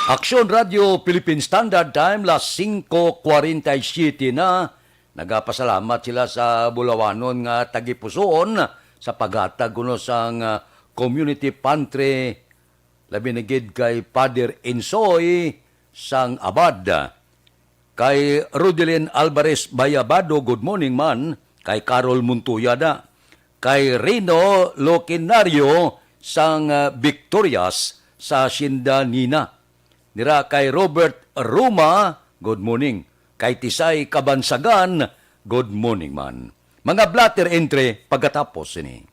Aksyon Radio Philippine Standard Time, las 5:47 na. Nagapasalamat sila sa Bulawanon nga tagipusoon sa paghatag kuno sang community pantry labi na gid kay Father Insoy sang Abad. Kay Rudelin Alvarez Bayabado, good morning man. Kay Carol Muntuyada. Kay Rino Loquinario sang Victorias sa Sindanina. Nira kay Robert Ruma, good morning. Kay Tisay Kabansagan, good morning man. Mga blatter entry pagkatapos ini.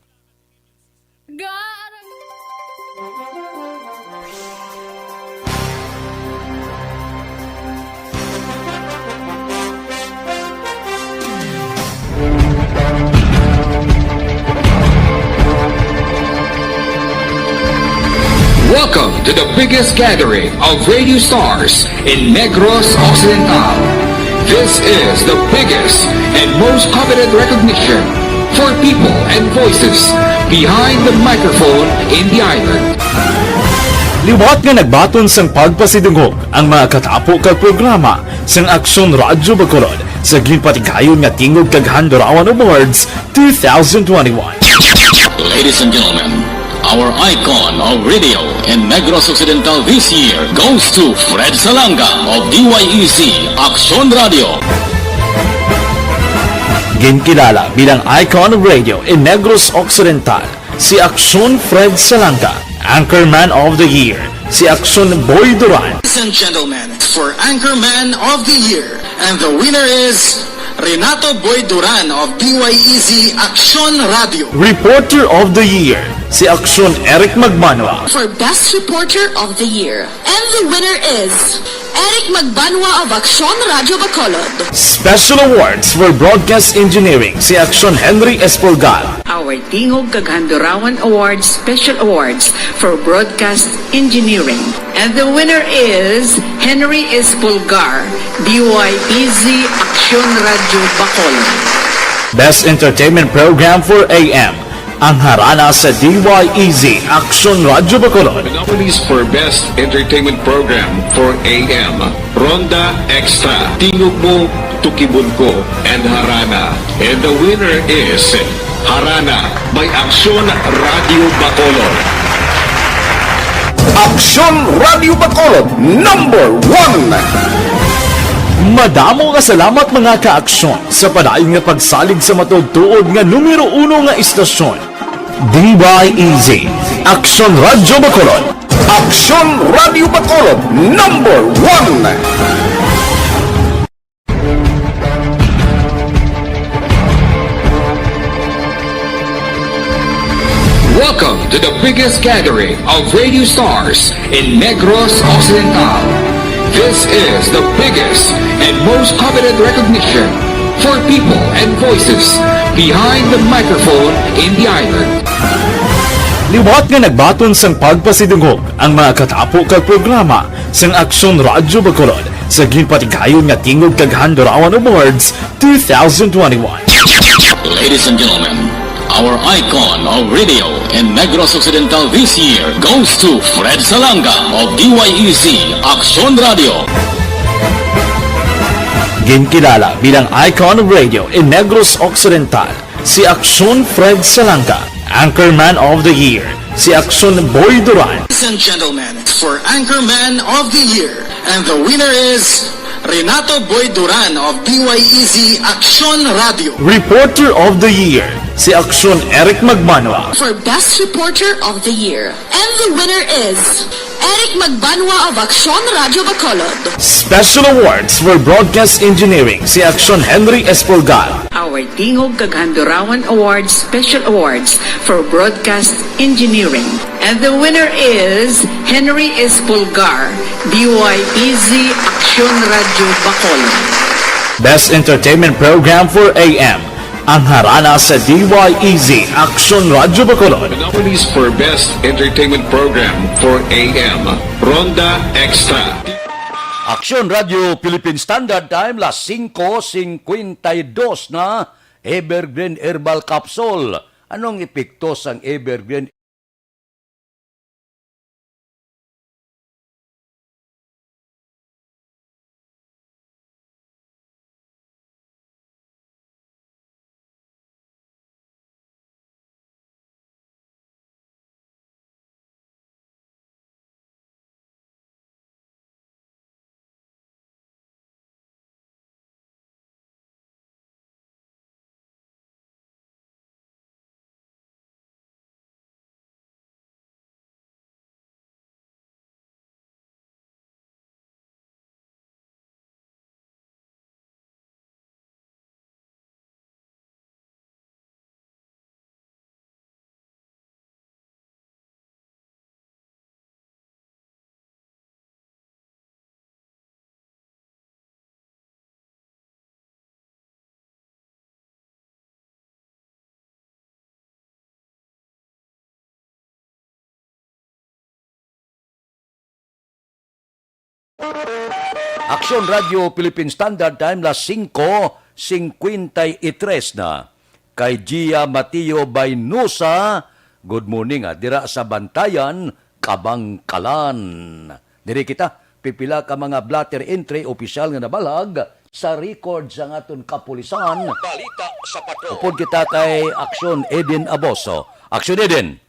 Welcome to the biggest gathering of radio stars in Negros Occidental. This is the biggest and most coveted recognition for people and voices behind the microphone in the island. Liwat nga nagbaton sang pagpasidungog ang mga katapo kag programa sang Aksyon Radyo Bacolod sa ginpatigayon nga tingog kag Handurawan Awards 2021. Ladies and gentlemen, our icon of radio in Negros Occidental this year goes to Fred Salanga of DYEC Aksyon Radio. Ginkilala bilang icon of radio in Negros Occidental, si Aksyon Fred Salanga. Anchorman of the Year, si Aksyon Boy Duran. Ladies and gentlemen, for Anchorman of the Year, and the winner is Renato Boy Duran of DYEC Aksyon Radio. Reporter of the Year, si Aksyon Eric Magbanwa. For Best Reporter of the Year. And the winner is Eric Magbanwa of Aksyon Radio Bacolod. Special Awards for Broadcast Engineering, si Aksyon Henry Espolgar. Our Tingog Kaghandurawan Awards Special Awards for Broadcast Engineering. And the winner is Henry Espolgar, DYEC Aksyon Radio Bacolod. Best Entertainment Program for AM, ang harana sa DYEC Aksyon Radio Bacolod. The nominees for Best Entertainment Program for AM, Ronda Extra, Tingog Mo, Tukibon Ko, and Harana. And the winner is Harana by Aksyon Radio Bacolod. Aksyon Radio Bacolod, #1. Madamo nga salamat mga ka-aksyon sa padayon nga pagsalig sa matugtuod nga numero 1 nga istasyon. DYEZ, Aksyon Radyo Bacolod. Aksyon Radio Bacolod number 1. Welcome to the biggest gathering of radio stars in Negros Occidental. This is the biggest and most coveted recognition for people and voices behind the microphone in the island. Liwat nga nagbaton sang pagpasidungog ang mga katapo kag programa sang Aksyon Radyo Bacolod sa ginpatigayon nga Tingog kag Handurawan Awards 2021. Ladies and gentlemen, our icon of radio in Negros Occidental this year goes to Fred Salanga of DYEZ Aksyon Radio. Ginkilala bilang icon of radio in Negros Occidental, si Aksyon Fred Salanga. Anchorman of the Year, si Aksyon Boy Duran. Ladies and gentlemen, for Anchorman of the Year, and the winner is Renato Boy Duran of DYEZ Aksyon Radio. Reporter of the Year, si Aksyon Eric Magmanwa. For Best Reporter of the Year. And the winner is Eric Magbanwa of Aksyon Radio Bacolod. Special Awards for Broadcast Engineering, si Aksyon Henry Espolgar. Our Tingog kag Handurawan Awards Special Awards for Broadcast Engineering. And the winner is Henry Espolgar, DYEZ Aksyon Radio Bacolod. Best Entertainment Program for AM, ang harana sa DYEZ Aksyon Radio Bacolod. Nominees for Best Entertainment Program for AM, Ronda Extra. Aksyon Radio Philippine Standard Time, las 5:52 na Evergreen Herbal Capsule. Anong epekto sang Evergreen Aksyon Radio Philippine Standard Time, las 5:53 na. Kay Gia Mateo Baynusa, good morning dira sa Bantayan, Kabangkalan. Diri kita, pipila ka mga blatter entry opisyal nga nabalag sa record sa aton kapulisan. Balita sa patrol. Upod kita kay Aksyon Eden Aboso. Aksyon Eden.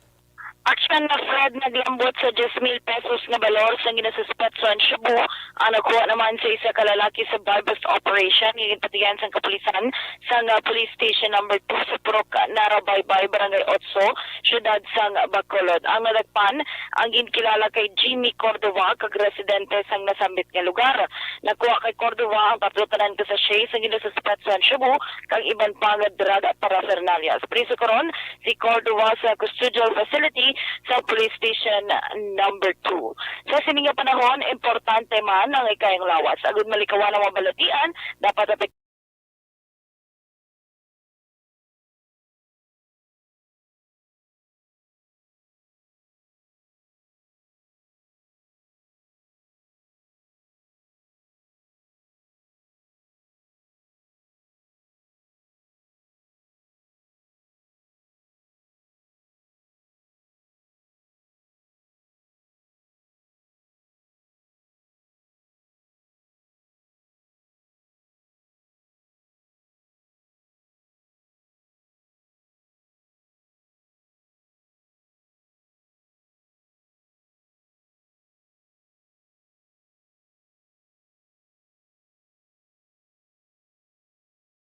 Aksyon na Fred naglambot sa 10,000 pesos na balor sa ginasuspetsohan Cebu. Ang nakuha naman sa isa kalalaki sa bypass operation. Ginipatigan sa kapulisan sa police station number 2 sa Purok Narabaybay, Barangay Otso, syudad sang Bacolod. Ang nadagpan, ang ginkilala kay Jimmy Cordova, kag residente sang nasambit nga lugar. Nakuha kay Cordova ang tatlo-tanan ka sa shay sa ginasuspetsohan Cebu, kag iban pang drug at paraphernalias. Priso karon si Cordova sa custodial facility sa police station number 2. Sa sining nga panahon, importante man ang ikayang lawas. Agud malikawan ang mabalatian, dapat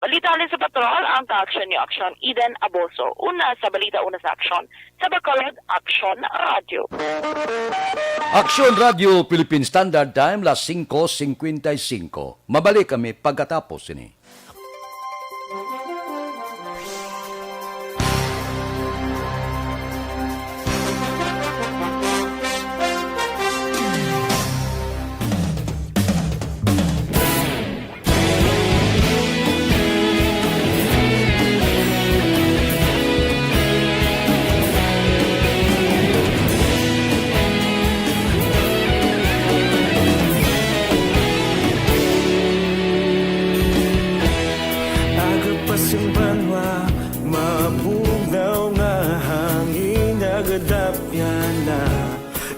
Balita sa patrol, ang ka-aksyon ni Aksyon Eden Aboso. Una sa balita, una sa aksyon. Sa Bacolod, Aksyon Radio. Aksyon Radio Philippine Standard Time, las 5:55. Mabalik kami pagkatapos ini.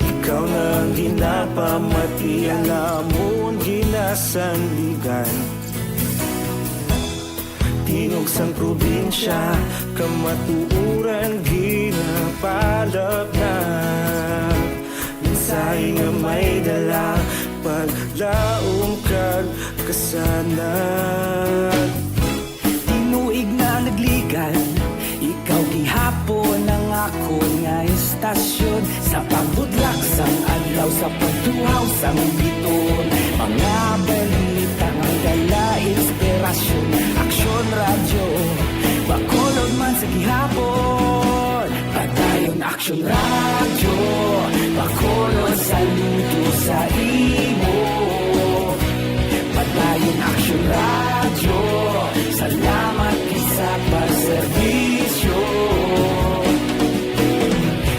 Ikaw nang ginapamatian namon ginasanligan. Tingog sang probinsya kamatuuran ginapalap na. Minsay nga may dala paglaom kag kasanan. Tinuig na nagligan, ikaw gihapon ang ako nga istasyon. Sa pagbudlak sang adlaw, sa pagtuhaw sang biton. Mga balita nga dala inspirasyon. Aksyon radyo, Bacolod man sa gihapon. Padayon Aksyon radyo, Bacolod saludo sa imo. Padayon Aksyon radyo, salamat sa pagserbisyo.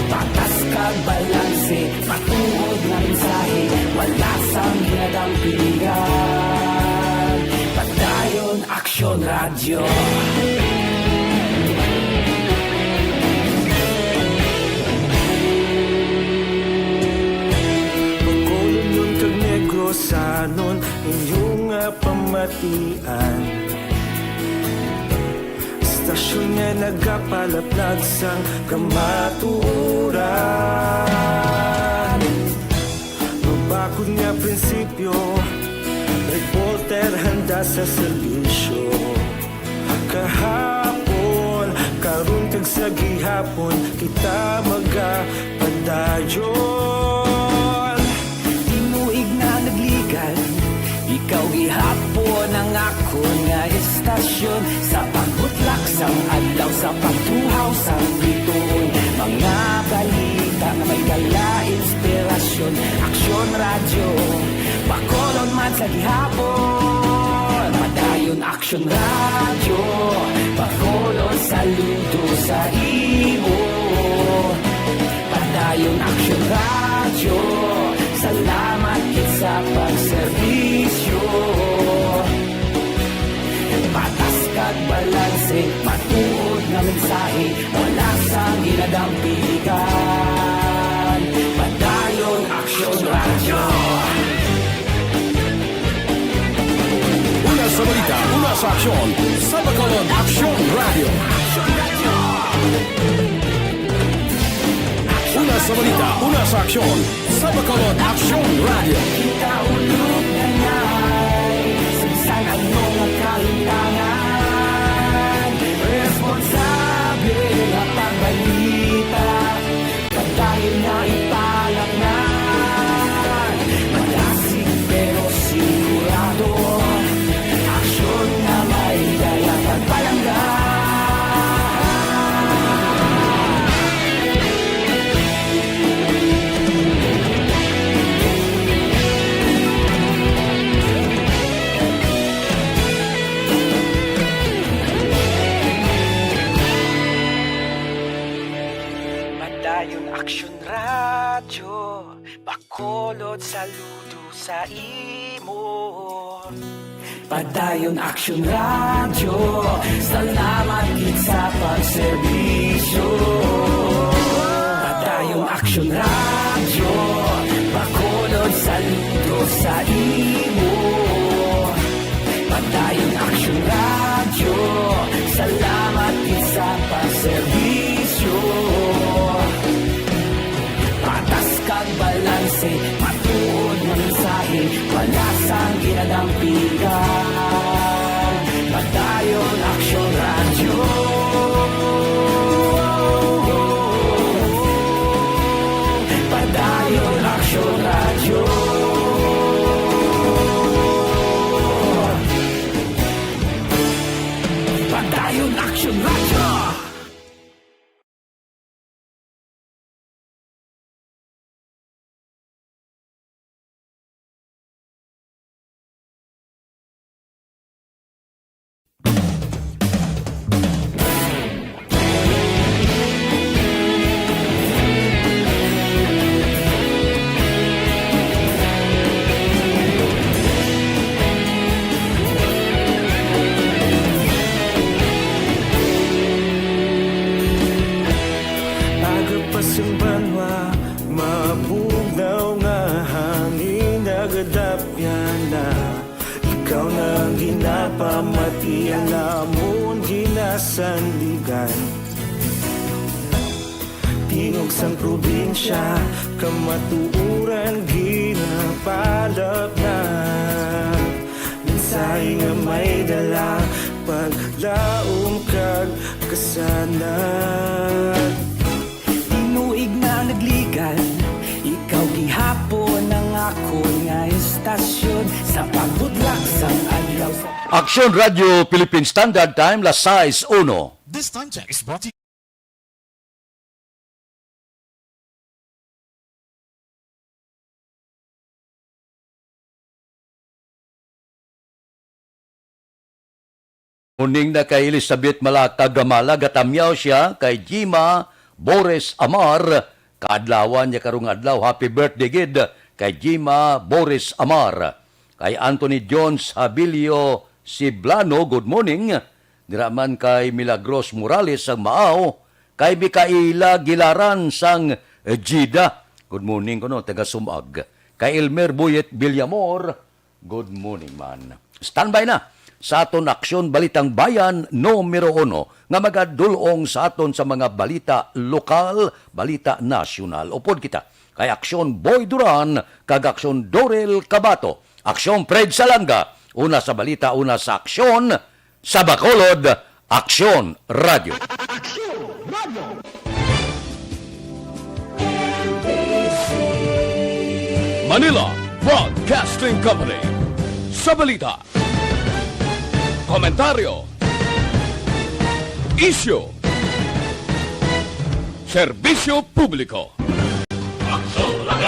Patas kag balanse, patuod na mensahe, wala sang ginadampingan. Padayon Aksyon Radio. Bacolod nun kag Negrosanon, inyong pamatian. Stasyon nga nagapalaplag sang kamaturan. Mabakod nga prinsipyo, reporter handa sa serbisyo. Kahapon, karon kag sa gihapon, kita magapadayon. Tinuig na nagligan, ikaw gihapon ang ako nga istasyon. Sa pagbutlak sang adlaw, sa pagtuhaw sang biton. Mga balita na may dala inspirasyon. Aksyon radyo, Bacolod man sa gihapon. Padayon Aksyon radyo, Bacolod saludo sa imo. Padayon Aksyon radyo, salamat sa pagserbisyo. Patas kag balanse, patuod na mensahe, wala sang ginadampingan. Padayon Aksyon Radio. Una sa balita, una sa aksyon. Sa Bacolod, Aksyon Radio. Una sa balita, una sa aksyon. Sa Bacolod, Aksyon Radio. Kita ulog na na'y saan ang mga kalintangan. Responsable at pagbalita, pagdahil na ipalak na. Malasig pero sigurado, aksyon na may dala pagpalanggan. Padayon Aksyon Radio, Bacolod saludo sa imo. Padayon Aksyon Radio, salamat gid sa pagserbisyo. Padayon Aksyon Radio, Bacolod saludo sa imo. Padayon Aksyon Radio, salamat gid sa pagserbisyo. Patas kag balanse, patuod na mensahe, wala sang ginadampingan. Padayon Sing banwa mabugnaw nga hangin nagadapyan na ikaw nang ginapamati ang namon ginasandigan tingog sang probinsya kamatuuran ginapalap na minsay nga may dala paglaom kag kasanat Tinuig na nagligan Ikaw gihapon ang ako nga estasyon Sa pagudlak sang adlaw Aksyon Radio Philippine Standard Time, las 6:01. This time check is brought to you. Muning na kay Elizabeth Malaka Gamala, gatamyaw siya kay Jima Boris Amar. Kaadlawan niya karong adlaw. Happy birthday gid kay Jima Boris Amar. Kay Anthony Jones Habilio Siblano, good morning. Diraman kay Milagros Morales sang Maaw. Kay Mikaela Gilaran sang Jida. Good morning kuno, taga Sumag. Kay Elmer Buyet Villamor, good morning man. Standby na sa aton aksyon Balitang Bayan numero 1 nga magadulong sa aton sa mga balita lokal, balita nasyonal. Upod kita kay Aksyon Boy Duran kag Aksyon Dorel Cabato, Aksyon Fred Salanga, una sa balita, una sa aksyon sa Bacolod, Aksyon Radio. Manila Broadcasting Company. Sa balita, komentaryo, isyu, serbisyo publiko.